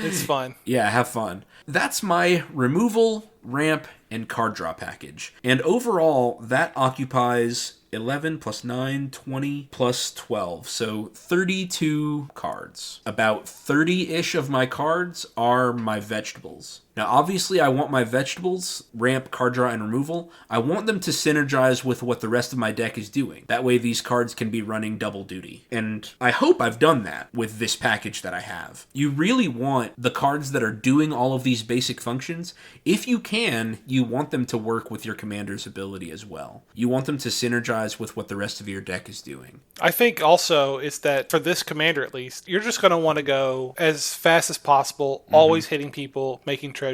It's fun. Yeah, have fun. That's my removal, ramp, and card draw package. And overall, that occupies 11 plus 9, 20 plus 12. So 32 cards. About 30-ish of my cards are my vegetables. Now, obviously, I want my vegetables, ramp, card draw, and removal. I want them to synergize with what the rest of my deck is doing. That way, these cards can be running double duty. And I hope I've done that with this package that I have. You really want the cards that are doing all of these basic functions. If you can, you want them to work with your commander's ability as well. You want them to synergize with what the rest of your deck is doing. I think also it's that for this commander at least, you're just going to want to go as fast as possible, always hitting people, making treasures,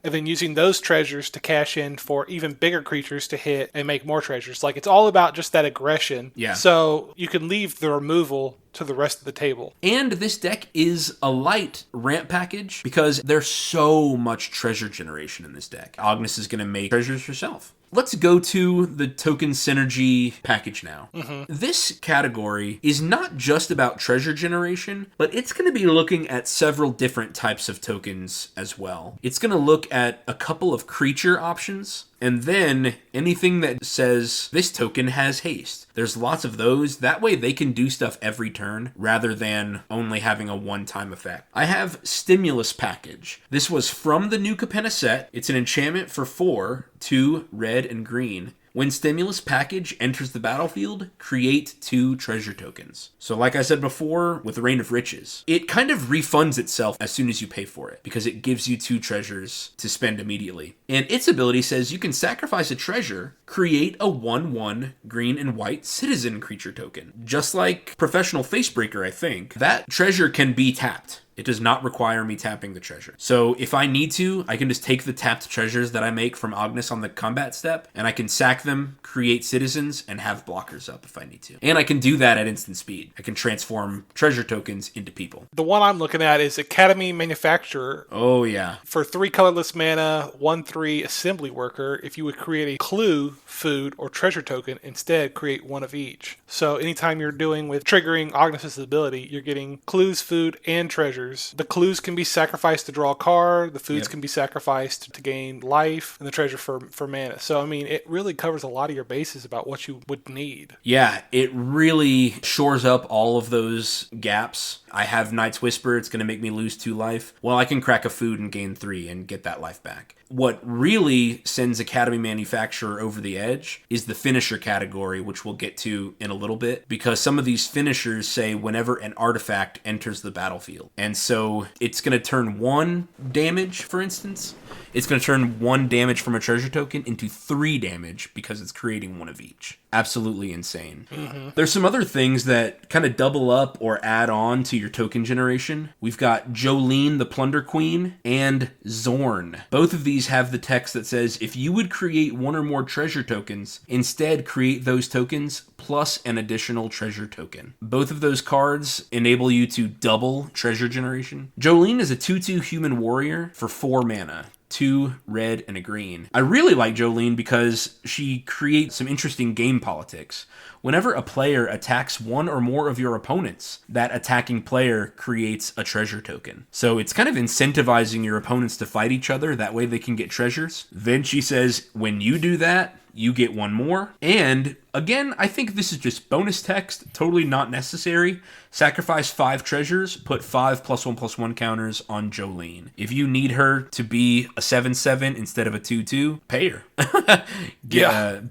and then using those treasures to cash in for even bigger creatures to hit and make more treasures. Like, it's all about just that aggression. Yeah. So you can leave the removal to the rest of the table. And this deck is a light ramp package because there's so much treasure generation in this deck. Ognis is going to make treasures herself. Let's go to the token synergy package now. This category is not just about treasure generation, but it's going to be looking at several different types of tokens as well. It's going to look at a couple of creature options, and then anything that says this token has haste. There's lots of those. That way they can do stuff every turn rather than only having a one-time effect. I have Stimulus Package. This was from the new Capenna set. It's an enchantment for 4, 2 red and green. When stimulus package enters the battlefield, create 2 treasure tokens. So like I said before, with the Rain of Riches, it kind of refunds itself as soon as you pay for it, because it gives you 2 treasures to spend immediately. And its ability says you can sacrifice a treasure, create a 1/1 green and white citizen creature token. Just like Professional Facebreaker, I think, that treasure can be tapped. It does not require me tapping the treasure. So if I need to, I can just take the tapped treasures that I make from Ognis on the combat step, and I can sack them, create citizens, and have blockers up if I need to. And I can do that at instant speed. I can transform treasure tokens into people. The one I'm looking at is Academy Manufacturer. Oh, yeah. For 3 colorless mana, 1/3 assembly worker, if you would create a clue, food, or treasure token, instead create 1 of each. So anytime you're doing with triggering Ognis' ability, you're getting clues, food, and treasures. The clues can be sacrificed to draw a card, the foods can be sacrificed to gain life, and the treasure for mana. So, I mean, it really covers a lot of your bases about what you would need. Yeah, it really shores up all of those gaps. I have Knight's Whisper, it's going to make me lose 2 life. Well, I can crack a food and gain 3 and get that life back. What really sends Academy Manufacturer over the edge is the finisher category, which we'll get to in a little bit, because some of these finishers say whenever an artifact enters the battlefield. And so it's going to turn 1 damage, for instance. It's going to turn 1 damage from a treasure token into 3 damage because it's creating 1 of each. Absolutely insane. Mm-hmm. There's some other things that kind of double up or add on to your token generation. We've got Jolene the Plunder Queen and Zorn. Both of these have the text that says if you would create 1 or more treasure tokens, instead create those tokens plus an additional treasure token. Both of those cards enable you to double treasure generation. Jolene is a 2/2 human warrior for 4 mana. 2 red and a green. I really like Jolene because she creates some interesting game politics. Whenever a player attacks 1 or more of your opponents, that attacking player creates a treasure token. So it's kind of incentivizing your opponents to fight each other, that way they can get treasures. Then she says, when you do that, you get 1 more. And again, I think this is just bonus text, totally not necessary. Sacrifice 5 treasures, put 5 +1/+1 counters on Jolene. If you need her to be a 7/7 instead of a 2/2, pay her.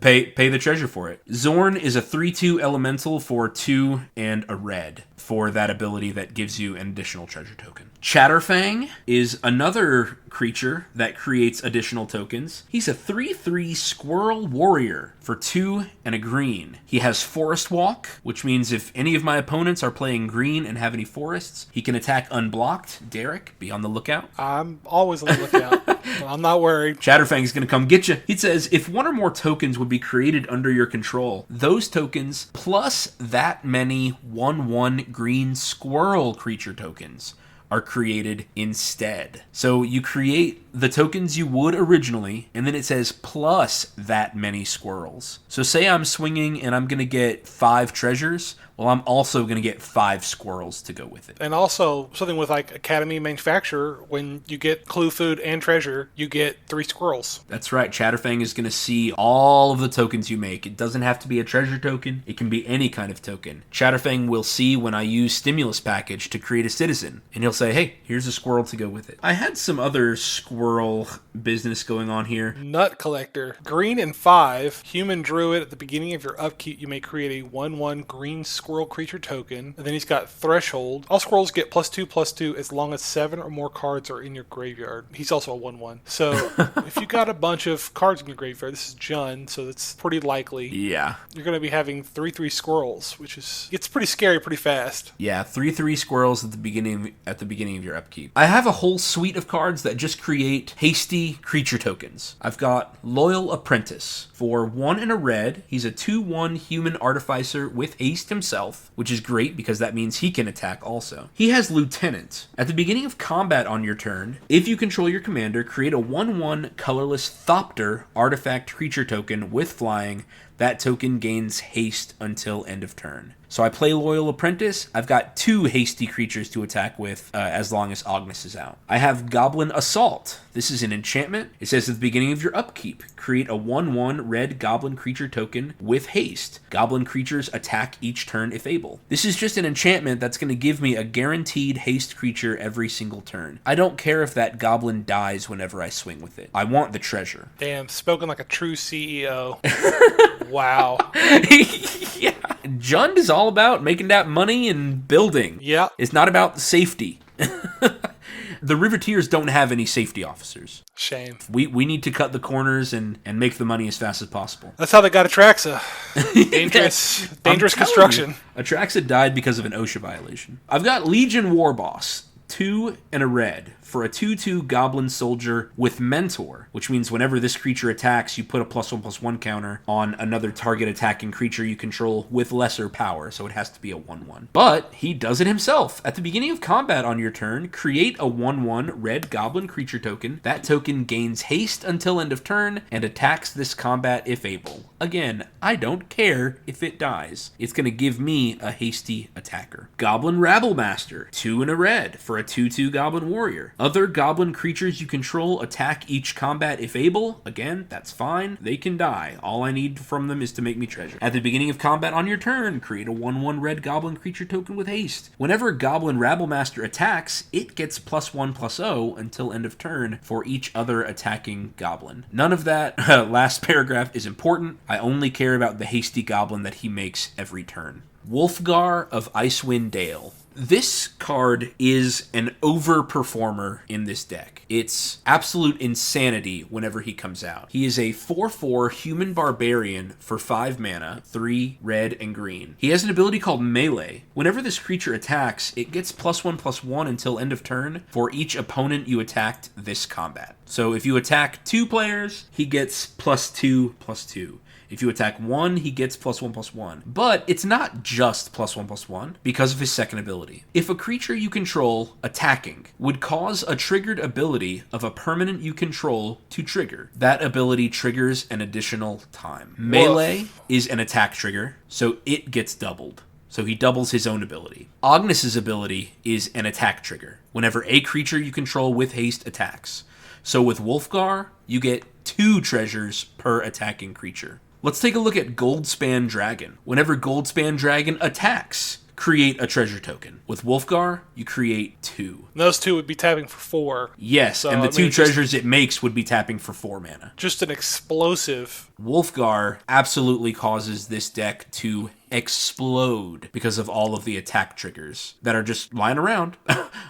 Pay the treasure for it. Zorn is a 3/2 elemental for 2 and a red for that ability that gives you an additional treasure token. Chatterfang is another creature that creates additional tokens. He's a 3/3 squirrel warrior for 2 and a green. He has Forest Walk, which means if any of my opponents are playing green and have any forests, he can attack unblocked. Derek, be on the lookout. I'm always on the lookout. I'm not worried. Chatterfang's going to come get you. He says, if 1 or more tokens would be created under your control, those tokens plus that many 1/1 green squirrel creature tokens are created instead. So you create the tokens you would originally, and then it says plus that many squirrels. So say I'm swinging and I'm going to get 5 treasures. Well, I'm also going to get 5 squirrels to go with it. And also, something with like Academy Manufacturer, when you get clue, food, and treasure, you get 3 squirrels. That's right. Chatterfang is going to see all of the tokens you make. It doesn't have to be a treasure token. It can be any kind of token. Chatterfang will see when I use Stimulus Package to create a citizen, and he'll say, hey, here's a squirrel to go with it. I had some other squirrel business going on here. Nut Collector. Green and 5. Human Druid. At the beginning of your upkeep, you may create a 1/1 green squirrel creature token. And then he's got Threshold. All squirrels get +2/+2 as long as 7 or more cards are in your graveyard. He's also a 1/1. So if you got a bunch of cards in your graveyard, this is Jun, so that's pretty likely. Yeah. You're going to be having 3/3 squirrels, which is, it's pretty scary pretty fast. Yeah, 3/3 squirrels at the beginning of your upkeep. I have a whole suite of cards that just create hasty creature tokens. I've got Loyal Apprentice. For 1 and a red, he's a 2/1 human artificer with haste himself, which is great because that means he can attack also. He has Lieutenant. At the beginning of combat on your turn, if you control your commander, create a 1/1 colorless Thopter artifact creature token with flying That token gains haste until end of turn. So I play Loyal Apprentice. I've got 2 hasty creatures to attack with as long as Ognis is out. I have Goblin Assault. This is an enchantment. It says at the beginning of your upkeep, create a 1/1 red goblin creature token with haste. Goblin creatures attack each turn if able. This is just an enchantment that's going to give me a guaranteed haste creature every single turn. I don't care if that goblin dies whenever I swing with it. I want the treasure. Damn, spoken like a true CEO. Wow. Yeah. Jund is all about making that money and building. Yeah. It's not about safety. The Riveteers don't have any safety officers. Shame. We need to cut the corners and make the money as fast as possible. That's how they got Atraxa. Dangerous construction. Atraxa died because of an OSHA violation. I've got Legion Warboss. 2 and a red for a 2/2 goblin soldier with mentor, which means whenever this creature attacks, you put a +1/+1 counter on another target attacking creature you control with lesser power, so it has to be a 1/1. But he does it himself. At the beginning of combat on your turn, create a 1/1 red goblin creature token. That token gains haste until end of turn and attacks this combat if able. Again, I don't care if it dies. It's going to give me a hasty attacker. Goblin Rabblemaster, 2 and a red for a 2/2 goblin warrior. Other goblin creatures you control attack each combat if able. Again, that's fine. They can die. All I need from them is to make me treasure. At the beginning of combat on your turn, create a 1/1 red goblin creature token with haste. Whenever Goblin Rabblemaster attacks, it gets +1/+0 until end of turn for each other attacking goblin. None of that last paragraph is important. I only care about the hasty goblin that he makes every turn. Wolfgar of Icewind Dale. This card is an overperformer in this deck. It's absolute insanity whenever he comes out. He is a 4/4 human barbarian for 5 mana, 3 red and green. He has an ability called Melee. Whenever this creature attacks, it gets +1/+1 until end of turn for each opponent you attacked this combat. So if you attack 2 players, he gets +2/+2. If you attack 1, he gets +1/+1. But it's not just +1/+1 because of his second ability. If a creature you control attacking would cause a triggered ability of a permanent you control to trigger, that ability triggers an additional time. Melee is an attack trigger, so it gets doubled. So he doubles his own ability. Ognis' ability is an attack trigger whenever a creature you control with haste attacks. So with Wolfgar, you get 2 treasures per attacking creature. Let's take a look at Goldspan Dragon. Whenever Goldspan Dragon attacks, create a treasure token. With Wolfgar, you create 2. And those 2 would be tapping for 4. Yes, so, and the 2 treasures it makes would be tapping for 4 mana. Just an explosive. Wolfgar absolutely causes this deck to explode because of all of the attack triggers that are just lying around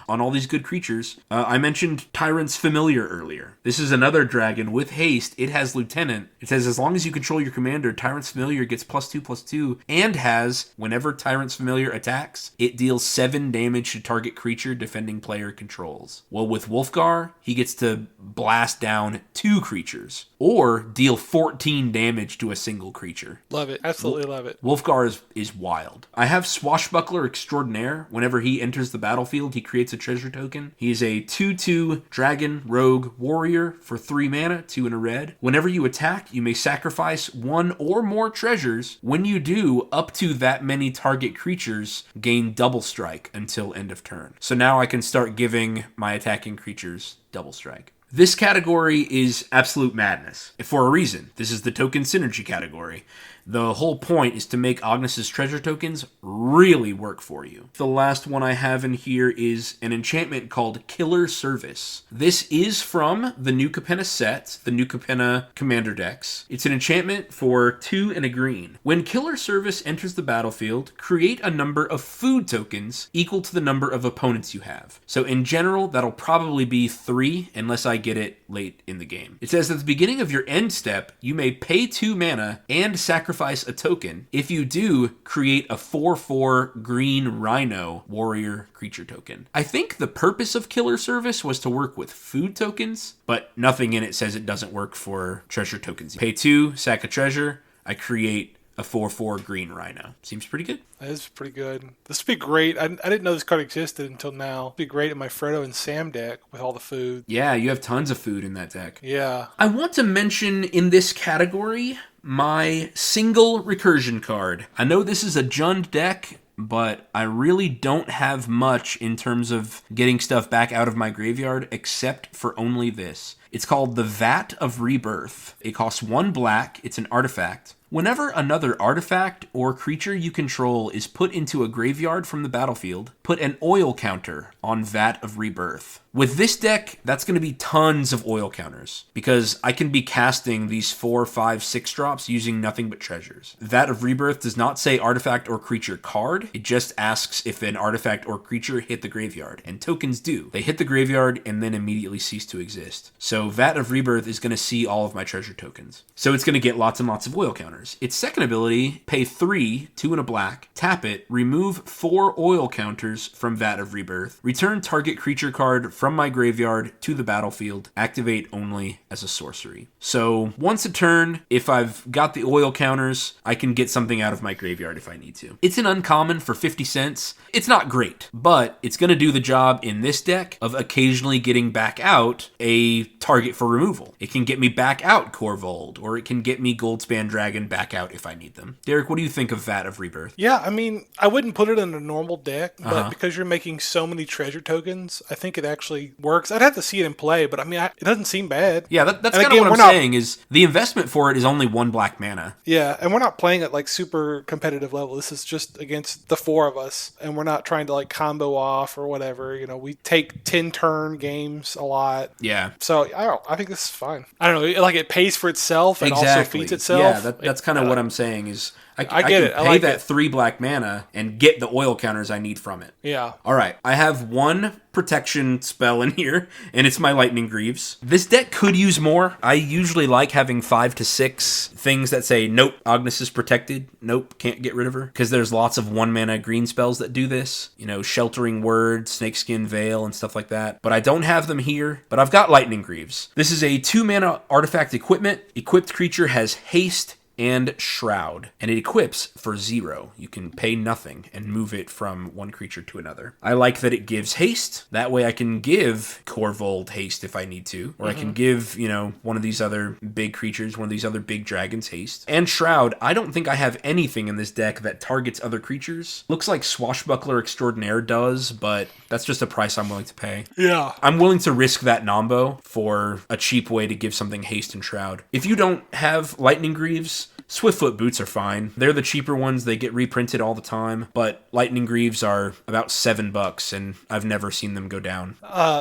on all these good creatures. I mentioned Tyrant's Familiar earlier. This is another dragon with haste. It has Lieutenant. It says as long as you control your commander, Tyrant's Familiar gets +2/+2 and has, whenever Tyrant's Familiar attacks, it deals 7 damage to target creature defending player controls. Well, with Wolfgar, he gets to blast down 2 creatures or deal 14 damage to a single creature. Love it. Absolutely love it. Wolfgar is wild. I have Swashbuckler Extraordinaire. Whenever he enters the battlefield, he creates a treasure token. He is a 2/2 dragon rogue warrior for 3 mana, 2 and a red. Whenever you attack, you may sacrifice 1 or more treasures. When you do, up to that many target creatures gain double strike until end of turn. So now I can start giving my attacking creatures double strike. This category is absolute madness. For a reason. This is the token synergy category. The whole point is to make Ognis' treasure tokens really work for you. The last one I have in here is an enchantment called Killer Service. This is from the New Capenna set, the New Capenna commander decks. It's an enchantment for 2 and a green. When Killer Service enters the battlefield, create a number of food tokens equal to the number of opponents you have. So in general, that'll probably be 3 unless I get it late in the game. It says at the beginning of your end step, you may pay 2 mana and sacrifice a token. If you do, create a 4/4 green rhino warrior creature token. I think the purpose of Killer Service was to work with food tokens, but nothing in it says it doesn't work for treasure tokens. Pay 2, sack a treasure, I create a 4/4 green rhino. Seems pretty good. That is pretty good. This would be great. I didn't know this card existed until now. It'd be great in my Frodo and Sam deck with all the food. Yeah, you have tons of food in that deck. Yeah. I want to mention in this category my single recursion card. I know this is a Jund deck, but I really don't have much in terms of getting stuff back out of my graveyard except for only this. It's called the Vat of Rebirth. It costs 1 black. It's an artifact. Whenever another artifact or creature you control is put into a graveyard from the battlefield, put an oil counter on Vat of Rebirth. With this deck, that's going to be tons of oil counters, because I can be casting these 4, 5, 6 drops using nothing but treasures. Vat of Rebirth does not say artifact or creature card, it just asks if an artifact or creature hit the graveyard, and tokens do. They hit the graveyard and then immediately cease to exist. So Vat of Rebirth is going to see all of my treasure tokens. So it's going to get lots and lots of oil counters. Its second ability, pay 3, 2 and a black, tap it, remove 4 oil counters from Vat of Rebirth, return target creature card from my graveyard to the battlefield, activate only as a sorcery. So once a turn, if I've got the oil counters, I can get something out of my graveyard if I need to. It's an uncommon for 50 cents. It's not great, but it's going to do the job in this deck of occasionally getting back out a target for removal. It can get me back out Corvold, or it can get me Goldspan Dragon back out if I need them. Derek, what do you think of Vat of Rebirth? Yeah, I mean, I wouldn't put it in a normal deck, but because you're making so many treasure tokens, I think it actually works. I'd have to see it in play, but I mean, it doesn't seem bad. Yeah, that's kind of what I'm saying is the investment for it is only 1 black mana. Yeah, and we're not playing at like super competitive level. This is just against the 4 of us, and we're not trying to like combo off or whatever. You know, we take 10 turn games a lot. Yeah. So I think this is fine. I don't know, like it pays for itself and also feeds itself. Yeah, that's kind of what I'm saying is I get it. I pay that 3 black mana and get the oil counters I need from it. Yeah. All right. I have 1 protection spell in here, and it's my Lightning Greaves. This deck could use more. I usually like having 5 to 6 things that say, nope, Ognis is protected. Nope, can't get rid of her. Because there's lots of 1 mana green spells that do this. You know, Sheltering Word, Snakeskin Veil, and stuff like that. But I don't have them here, but I've got Lightning Greaves. This is a 2 mana artifact equipment. Equipped creature has haste and Shroud, and it equips for 0. You can pay nothing and move it from one creature to another. I like that it gives haste. That way I can give Corvold haste if I need to, or I can give, you know, one of these other big creatures, one of these other big dragons haste. And Shroud, I don't think I have anything in this deck that targets other creatures. Looks like Swashbuckler Extraordinaire does, but that's just a price I'm willing to pay. Yeah. I'm willing to risk that Nombo for a cheap way to give something haste and Shroud. If you don't have Lightning Greaves, Swiftfoot Boots are fine. They're the cheaper ones. They get reprinted all the time. But Lightning Greaves are about $7, and I've never seen them go down.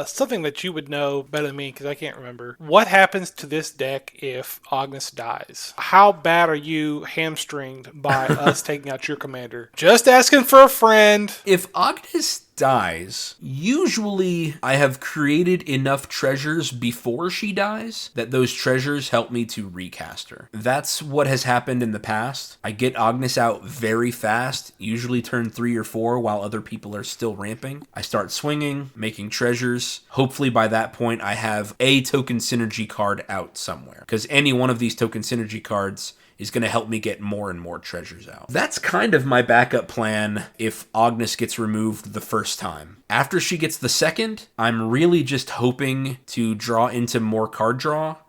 Something that you would know better than me, because I can't remember. What happens to this deck if Ognis dies? How bad are you hamstringed by us taking out your commander? Just asking for a friend. If Ognis dies, usually I have created enough treasures before she dies that those treasures help me to recast her. That's what has happened in the past. I get Ognis out very fast, usually turn 3 or 4 while other people are still ramping. I start swinging, making treasures. Hopefully by that point I have a token synergy card out somewhere, because any one of these token synergy cards is going to help me get more and more treasures out. That's kind of my backup plan if Ognis gets removed the first time. After she gets the second, I'm really just hoping to draw into more card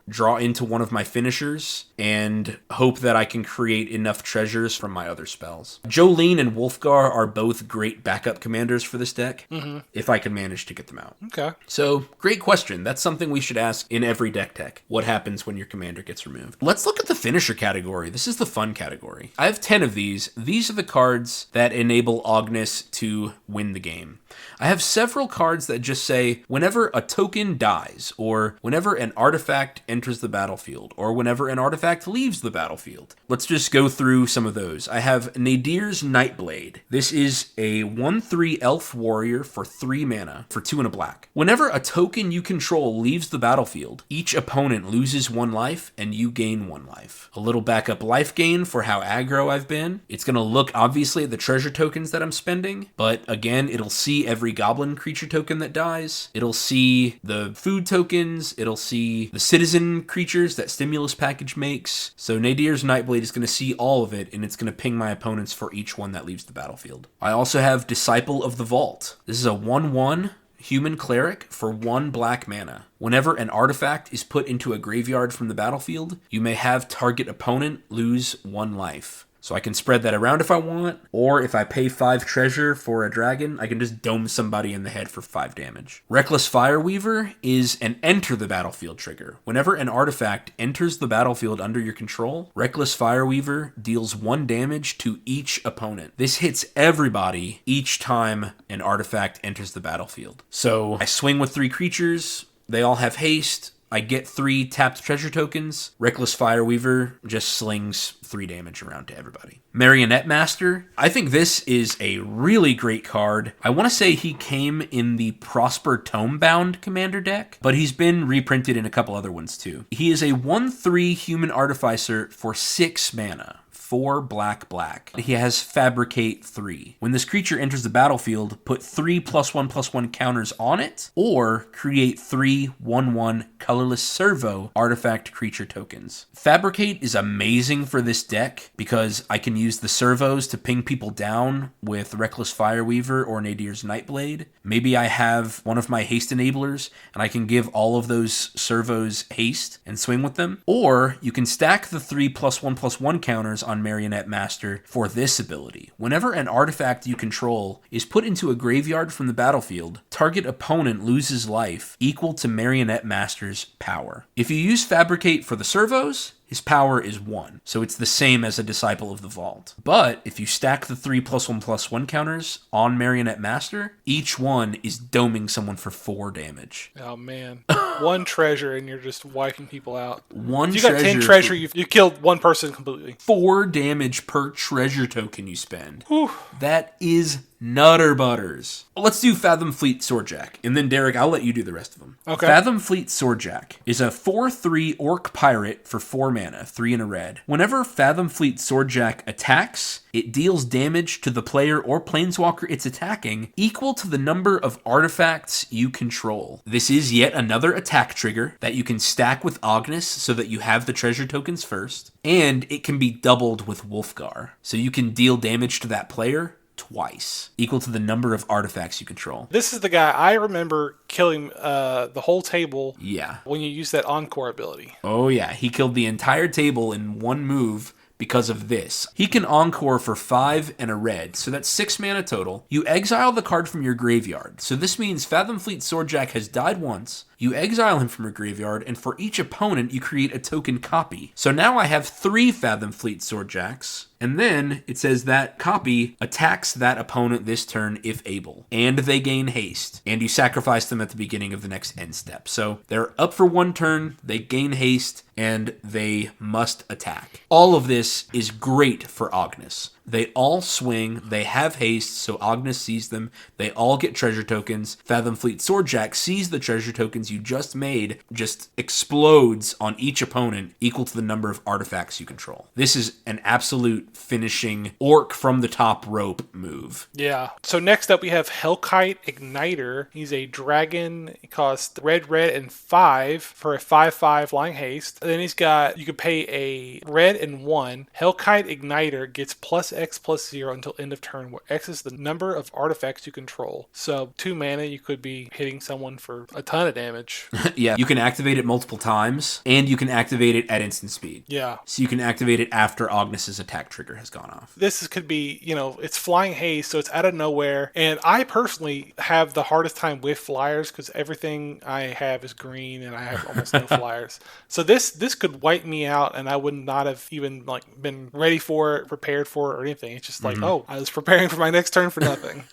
draw into one of my finishers, and hope that I can create enough treasures from my other spells. Jolene and Wolfgar are both great backup commanders for this deck, if I can manage to get them out. Okay. So, great question. That's something we should ask in every deck tech. What happens when your commander gets removed? Let's look at the finisher category. This is the fun category. I have 10 of these. These are the cards that enable Ognis to win the game. I have several cards that just say, whenever a token dies, or whenever an artifact enters the battlefield, or whenever an artifact leaves the battlefield. Let's just go through some of those. I have Nadir's Nightblade. This is a 1/3 elf warrior for 3 mana, for 2 and a black. Whenever a token you control leaves the battlefield, each opponent loses 1 life, and you gain 1 life. A little backup life gain for how aggro I've been. It's going to look, obviously, at the treasure tokens that I'm spending, but again, it'll see every goblin creature token that dies. It'll see the food tokens. It'll see the citizen creatures that Stimulus package makes. So Nadir's Nightblade is going to see all of it, and it's going to ping my opponents for each one that leaves the battlefield. I also have Disciple of the Vault. This is a 1/1 Human Cleric for 1 black mana. Whenever an artifact is put into a graveyard from the battlefield, you may have target opponent lose 1 life. So I can spread that around if I want, or if I pay 5 treasure for a dragon, I can just dome somebody in the head for 5 damage. Reckless Fireweaver is an enter the battlefield trigger. Whenever an artifact enters the battlefield under your control, Reckless Fireweaver deals 1 damage to each opponent. This hits everybody each time an artifact enters the battlefield. So I swing with 3 creatures, they all have haste, I get 3 tapped treasure tokens. Reckless Fireweaver just slings 3 damage around to everybody. Marionette Master. I think this is a really great card. I want to say he came in the Prosper Tomebound Commander deck, but he's been reprinted in a couple other ones too. He is a 1/3 Human Artificer for 6 mana. 4 black. He has Fabricate 3. When this creature enters the battlefield, put 3 +1/+1 counters on it, or create 3 1/1 colorless servo artifact creature tokens. Fabricate is amazing for this deck because I can use the servos to ping people down with Reckless Fireweaver or Nadir's Nightblade. Maybe I have one of my haste enablers and I can give all of those servos haste and swing with them. Or you can stack the 3 +1/+1 counters on Marionette Master for this ability. Whenever an artifact you control is put into a graveyard from the battlefield, target opponent loses life equal to Marionette Master's power. If you use Fabricate for the servos, his power is 1, so it's the same as a Disciple of the Vault. But if you stack the 3 +1/+1 counters on Marionette Master, each one is doming someone for 4 damage. Oh man. 1 treasure and you're just wiping people out. If you got 10 treasure, you killed 1 person completely. 4 damage per treasure token you spend. Whew. That is nutter butters. Well, let's do Fathom Fleet Swordjack, and then Derek, I'll let you do the rest of them. Okay. Fathom Fleet Swordjack is a 4/3 Orc Pirate for 4 mana, 3 and a red. Whenever Fathom Fleet Swordjack attacks, it deals damage to the player or planeswalker it's attacking equal to the number of artifacts you control. This is yet another attack trigger that you can stack with Ognis so that you have the treasure tokens first, and it can be doubled with Wolfgar. So you can deal damage to that player twice, equal to the number of artifacts you control. This is the guy I remember killing the whole table. Yeah. When you use that Encore ability. Oh yeah, he killed the entire table in 1 move because of this. He can Encore for 5 and a red, so that's 6 mana total. You exile the card from your graveyard. So this means Fathom Fleet Swordjack has died once, you exile him from your graveyard, and for each opponent you create a token copy. So now I have 3 Fathom Fleet Swordjacks, and then it says that copy attacks that opponent this turn if able, and they gain haste, and you sacrifice them at the beginning of the next end step. So they're up for 1 turn, they gain haste, and they must attack. All of this is great for Ognis. They all swing, they have haste, so Ognis sees them, they all get treasure tokens. Fathom Fleet Swordjack sees the treasure tokens you just made, just explodes on each opponent, equal to the number of artifacts you control. This is an absolute finishing orc from the top rope move. Yeah. So next up we have Hellkite Igniter. He's a dragon. He costs red, and 5 for a 5/5 flying haste. And then he's got, you could pay a red and 1. Hellkite Igniter gets +X/+0 until end of turn, where X is the number of artifacts you control. So 2 mana, you could be hitting someone for a ton of damage. Yeah, you can activate it multiple times, and you can activate it at instant speed. Yeah. So you can activate it after Ognis's attack trigger has gone off. Could be, it's flying haste, so it's out of nowhere. And I personally have the hardest time with flyers because everything I have is green and I have almost no flyers. So this could wipe me out, and I would not have even been ready for it, prepared for it, or anything. It's just oh, I was preparing for my next turn for nothing.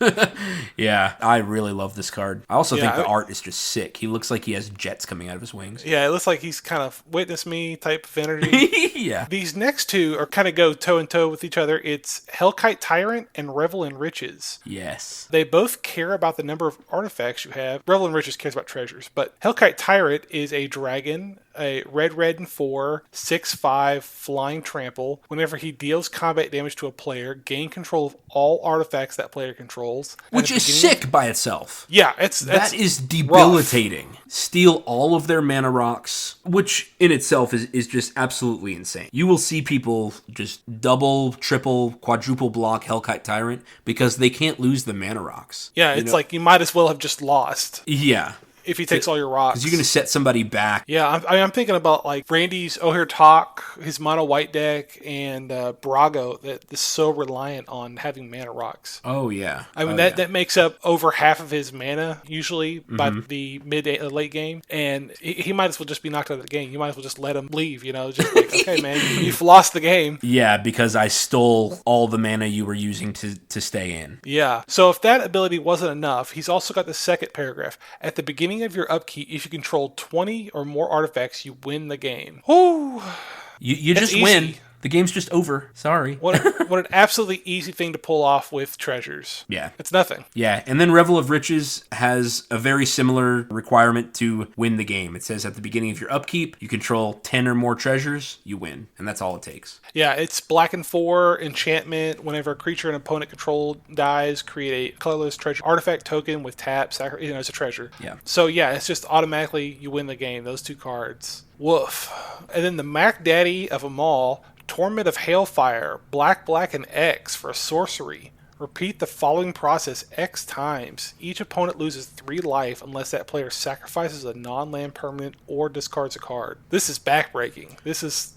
Yeah, I really love this card. I also think the art is just sick. He looks like he has jets coming out of his wings. Yeah, it looks like he's kind of witness me type of energy. Yeah. These next two are kind of go toe and toe with each other. It's Hellkite Tyrant and Revel in Riches. Yes. They both care about the number of artifacts you have. Revel in Riches cares about treasures, but Hellkite Tyrant is a dragon, a red, and 4, 6/5 flying trample. Whenever he deals combat damage to a player, gain control of all artifacts that player controls. Which is sick by itself. Yeah, that is debilitating. Rough. Steal all of their mana rocks, which in itself is just absolutely insane. You will see people just double, triple, quadruple block Hellkite Tyrant because they can't lose the mana rocks. Yeah, it's like you might as well have just lost. Yeah. If he takes all your rocks. Because you're going to set somebody back. Yeah, I'm thinking about like Randy's O'Hare Talk, his mono white deck, and Brago that is so reliant on having mana rocks. Oh, yeah. I mean, that makes up over half of his mana, usually, by the late game. And he might as well just be knocked out of the game. You might as well just let him leave, Just like, okay, man, you've lost the game. Yeah, because I stole all the mana you were using to stay in. Yeah. So if that ability wasn't enough, he's also got the second paragraph. At the beginning of your upkeep, if you control 20 or more artifacts, you win the game. Woo! You just easy. Win. The game's just over. Sorry. What an absolutely easy thing to pull off with treasures. Yeah. It's nothing. Yeah, and then Revel of Riches has a very similar requirement to win the game. It says at the beginning of your upkeep, you control 10 or more treasures, you win. And that's all it takes. Yeah, it's black and 4 enchantment. Whenever a creature an opponent controlled dies, create a colorless treasure artifact token with tap. It's a treasure. Yeah. So yeah, it's just automatically you win the game. Those 2 cards. Woof. And then the Mac Daddy of them all, Torment of Hailfire, black, and X for a sorcery. Repeat the following process X times. Each opponent loses 3 life unless that player sacrifices a non-land permanent or discards a card. This is backbreaking. This is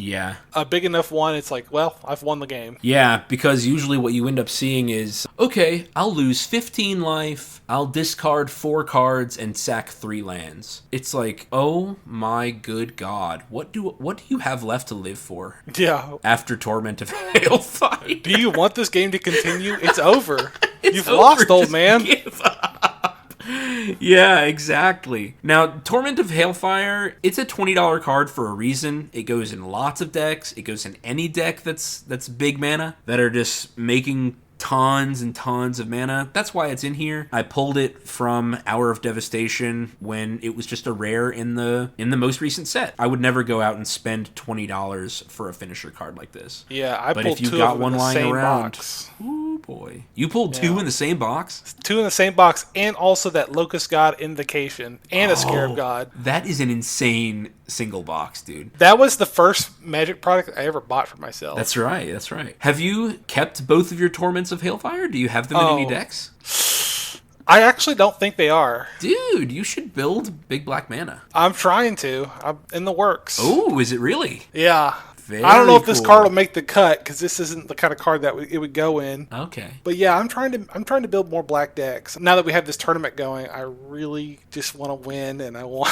a big enough one. It's like, well, I've won the game. Yeah, because usually what you end up seeing is, okay, I'll lose 15 life, I'll discard 4 cards and sack 3 lands. It's like, oh my good God, what do you have left to live for? Yeah. After Torment of Hailfire. Do you want this game to continue? It's over. You've lost, old man. Give up. Yeah, exactly. Now, Torment of Hailfire, it's a $20 card for a reason. It goes in lots of decks. It goes in any deck that's big mana, that are just making tons and tons of mana. That's why it's in here. I pulled it from Hour of Devastation when it was just a rare in the most recent set. I would never go out and spend $20 for a finisher card like this. Yeah, I but pulled if you 2 got of them one in the lying same around, box. Ooh boy, you pulled 2 in the same box. 2 in the same box, and also that Locust God Invocation and a Scarab God. That is an insane single box, dude. That was the first Magic product I ever bought for myself. That's right. That's right. Have you kept both of your Torments of Hailfire? Do you have them in any decks? I actually don't think they are. Dude, you should build big black mana. I'm trying to. I'm in the works. Oh, is it really? Yeah. Very I don't know if this cool. card will make the cut because this isn't the kind of card that it would go in. Okay. But yeah, I'm trying to build more black decks. Now that we have this tournament going, I really just want to win, and I want.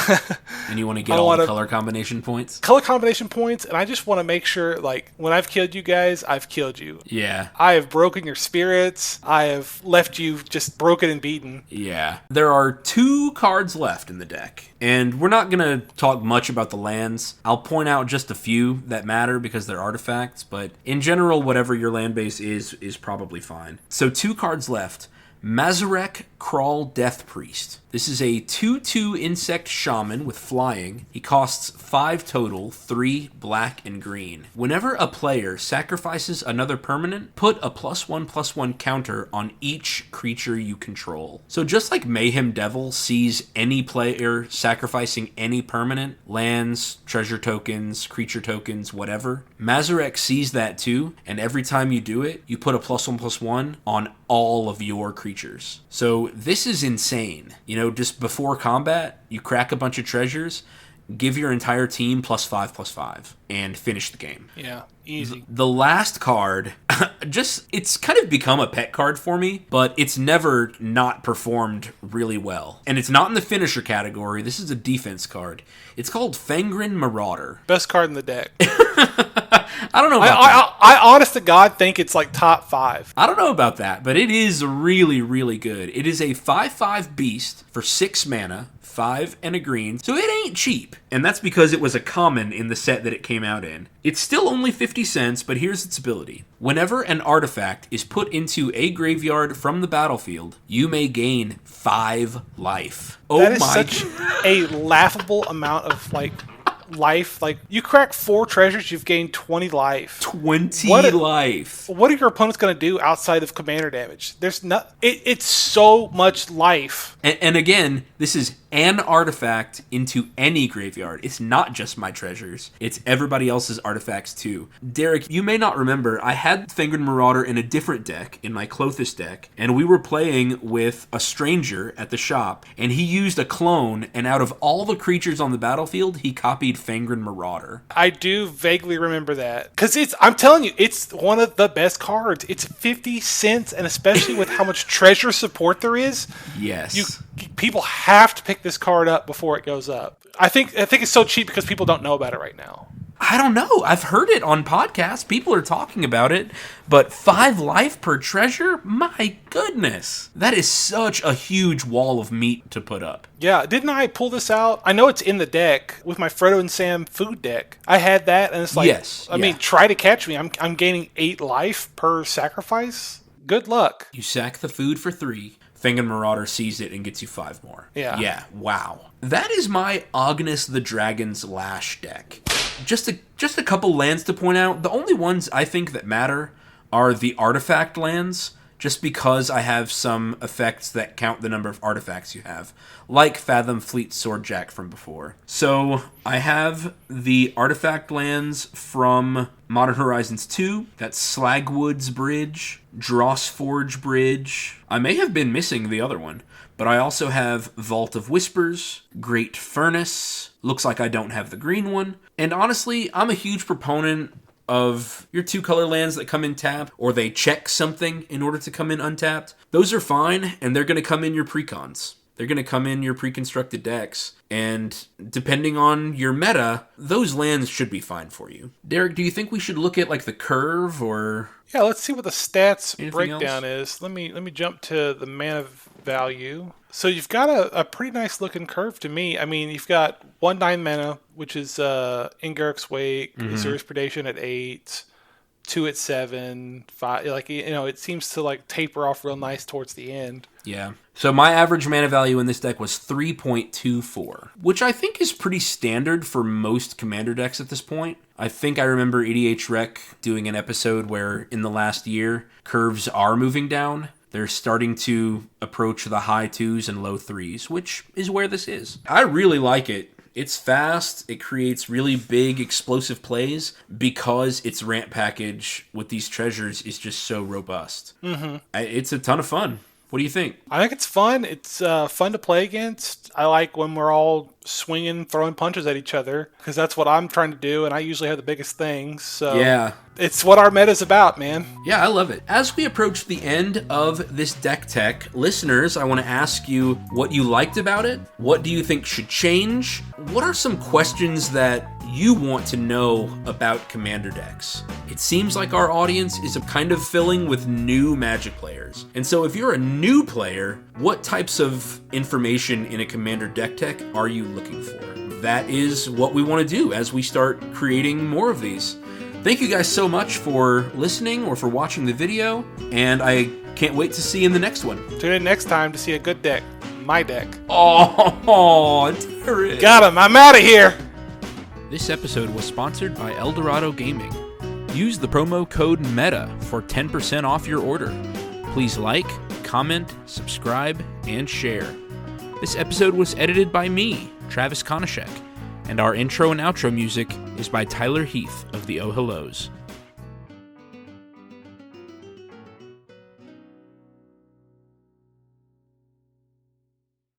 And you want to get all the color combination points? Color combination points, and I just want to make sure, like, when I've killed you guys, I've killed you. Yeah. I have broken your spirits. I have left you just broken and beaten. Yeah. There are 2 cards left in the deck, and we're not going to talk much about the lands. I'll point out just a few that matter because they're artifacts, but in general, whatever your land base is probably fine. So 2 cards left. Mazarek Crawl Death Priest. This is a 2/2 insect shaman with flying. He costs 5 total, 3 black and green. Whenever a player sacrifices another permanent, put a +1/+1 counter on each creature you control. So just like Mayhem Devil sees any player sacrificing any permanent, lands, treasure tokens, creature tokens, whatever, Mazarek sees that too, and every time you do it, you put a +1/+1 on all of your creatures. So this is insane. Just before combat, you crack a bunch of treasures, give your entire team +5/+5, and finish the game. Yeah, easy. The last card, it's kind of become a pet card for me, but it's never not performed really well. And it's not in the finisher category. This is a defense card. It's called Fangren Marauder. Best card in the deck. I don't know about that. I honest to God think it's like top 5. I don't know about that, but it is really, really good. It is a 5/5 beast for 6 mana, 5 and a green, so it ain't cheap. And that's because it was a common in the set that it came out in. It's still only 50 cents, but here's its ability. Whenever an artifact is put into a graveyard from the battlefield, you may gain 5 life. That is such a laughable amount of, life. Like, you crack 4 treasures, you've gained 20 life. 20 life. What are your opponents going to do outside of commander damage? There's not. It's so much life. And again, this is an artifact into any graveyard. It's not just my treasures. It's everybody else's artifacts too. Derek, you may not remember, I had Fingered Marauder in a different deck, in my Klothys deck, and we were playing with a stranger at the shop, and he used a clone, and out of all the creatures on the battlefield, he copied Fingered Marauder. I do vaguely remember that. Because I'm telling you, it's one of the best cards. It's 50 cents, and especially with how much treasure support there is, yes, people have to pick this card up before it goes up. I think it's so cheap because people don't know about it right now. I don't know. I've heard it on podcasts. People are talking about it. But 5 life per treasure? My goodness. That is such a huge wall of meat to put up. Yeah, didn't I pull this out? I know it's in the deck with my Frodo and Sam food deck. I had that, and it's like, yes, I mean, try to catch me. I'm gaining 8 life per sacrifice. Good luck. You sack the food for 3. Fingered Marauder sees it and gets you 5 more. Yeah. Yeah, wow. That is my Ognis the Dragon's Lash deck. Just a couple lands to point out. The only ones I think that matter are the artifact lands, just because I have some effects that count the number of artifacts you have, like Fathom Fleet Swordjack from before. So I have the artifact lands from Modern Horizons 2, that's Slagwood's Bridge, Drossforge Bridge. I may have been missing the other one, but I also have Vault of Whispers, Great Furnace, looks like I don't have the green one, and honestly, I'm a huge proponent of your 2-color lands that come in tapped, or they check something in order to come in untapped. Those are fine, and they're going to come in your precons. They're going to come in your pre-constructed decks, and depending on your meta, those lands should be fine for you. Derek, do you think we should look at like the curve, or... Yeah, let's see what the stats anything breakdown is. Let me jump to the mana value. So you've got a pretty nice looking curve to me. I mean, you've got 1/9 mana, which is Ingarrick's Wake, Azura's Predation at 8, 2 at 7, 5. Like, you know, it seems to like taper off real nice towards the end. Yeah. So my average mana value in this deck was 3.24, which I think is pretty standard for most commander decks at this point. I think I remember EDH Rec doing an episode where in the last year, curves are moving down. They're starting to approach the high 2s and low 3s, which is where this is. I really like it. It's fast. It creates really big, explosive plays because its ramp package with these treasures is just so robust. It's a ton of fun. What do you think? I think it's fun. It's fun to play against. I like when we're all swinging, throwing punches at each other, because that's what I'm trying to do, and I usually have the biggest things. So yeah, it's what our meta's about, man. Yeah, I love it. As we approach the end of this deck tech, listeners, I want to ask you what you liked about it. What do you think should change? What are some questions that you want to know about commander decks? It seems like our audience is kind of filling with new Magic players. And so if you're a new player, what types of information in a commander deck tech are you looking for? That is what we want to do as we start creating more of these. Thank you guys so much for listening or for watching the video, and I can't wait to see you in the next one. Tune in next time to see a good deck. My deck. Oh, Derek. Got him. I'm out of here. This episode was sponsored by Eldorado Gaming. Use the promo code META for 10% off your order. Please like, comment, subscribe, and share. This episode was edited by me, Travis Konishek, and our intro and outro music is by Tyler Heath of the Oh Hellos.